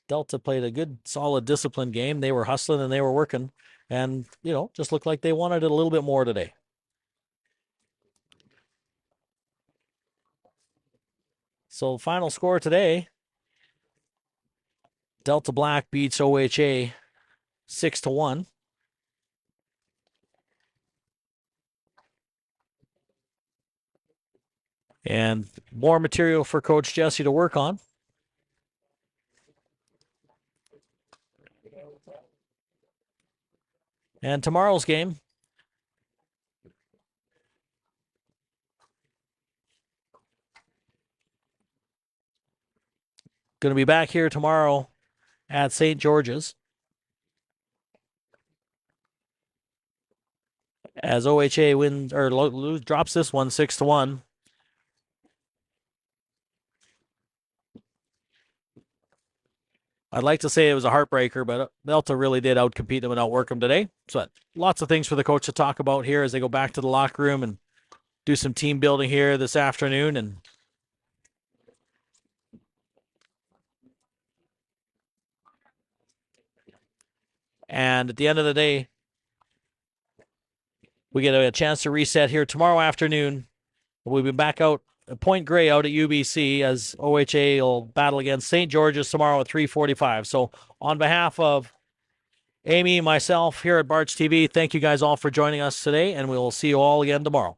Delta played a good, solid, disciplined game. They were hustling and they were working, and just looked like they wanted it a little bit more today. So final score today: Delta Black beats OHA 6-1. And more material for Coach Jesse to work on. And tomorrow's game, going to be back here tomorrow at St. George's as OHA wins or drops this one 6-1. I'd like to say it was a heartbreaker, but Delta really did outcompete them and outwork them today. So lots of things for the coach to talk about here as they go back to the locker room and do some team building here this afternoon. And at the end of the day, we get a chance to reset here tomorrow afternoon. We'll be back out Point Grey out at UBC as OHA will battle against St. George's tomorrow at 3:45. So on behalf of Amy, myself here at Barch TV, thank you guys all for joining us today, and we will see you all again tomorrow.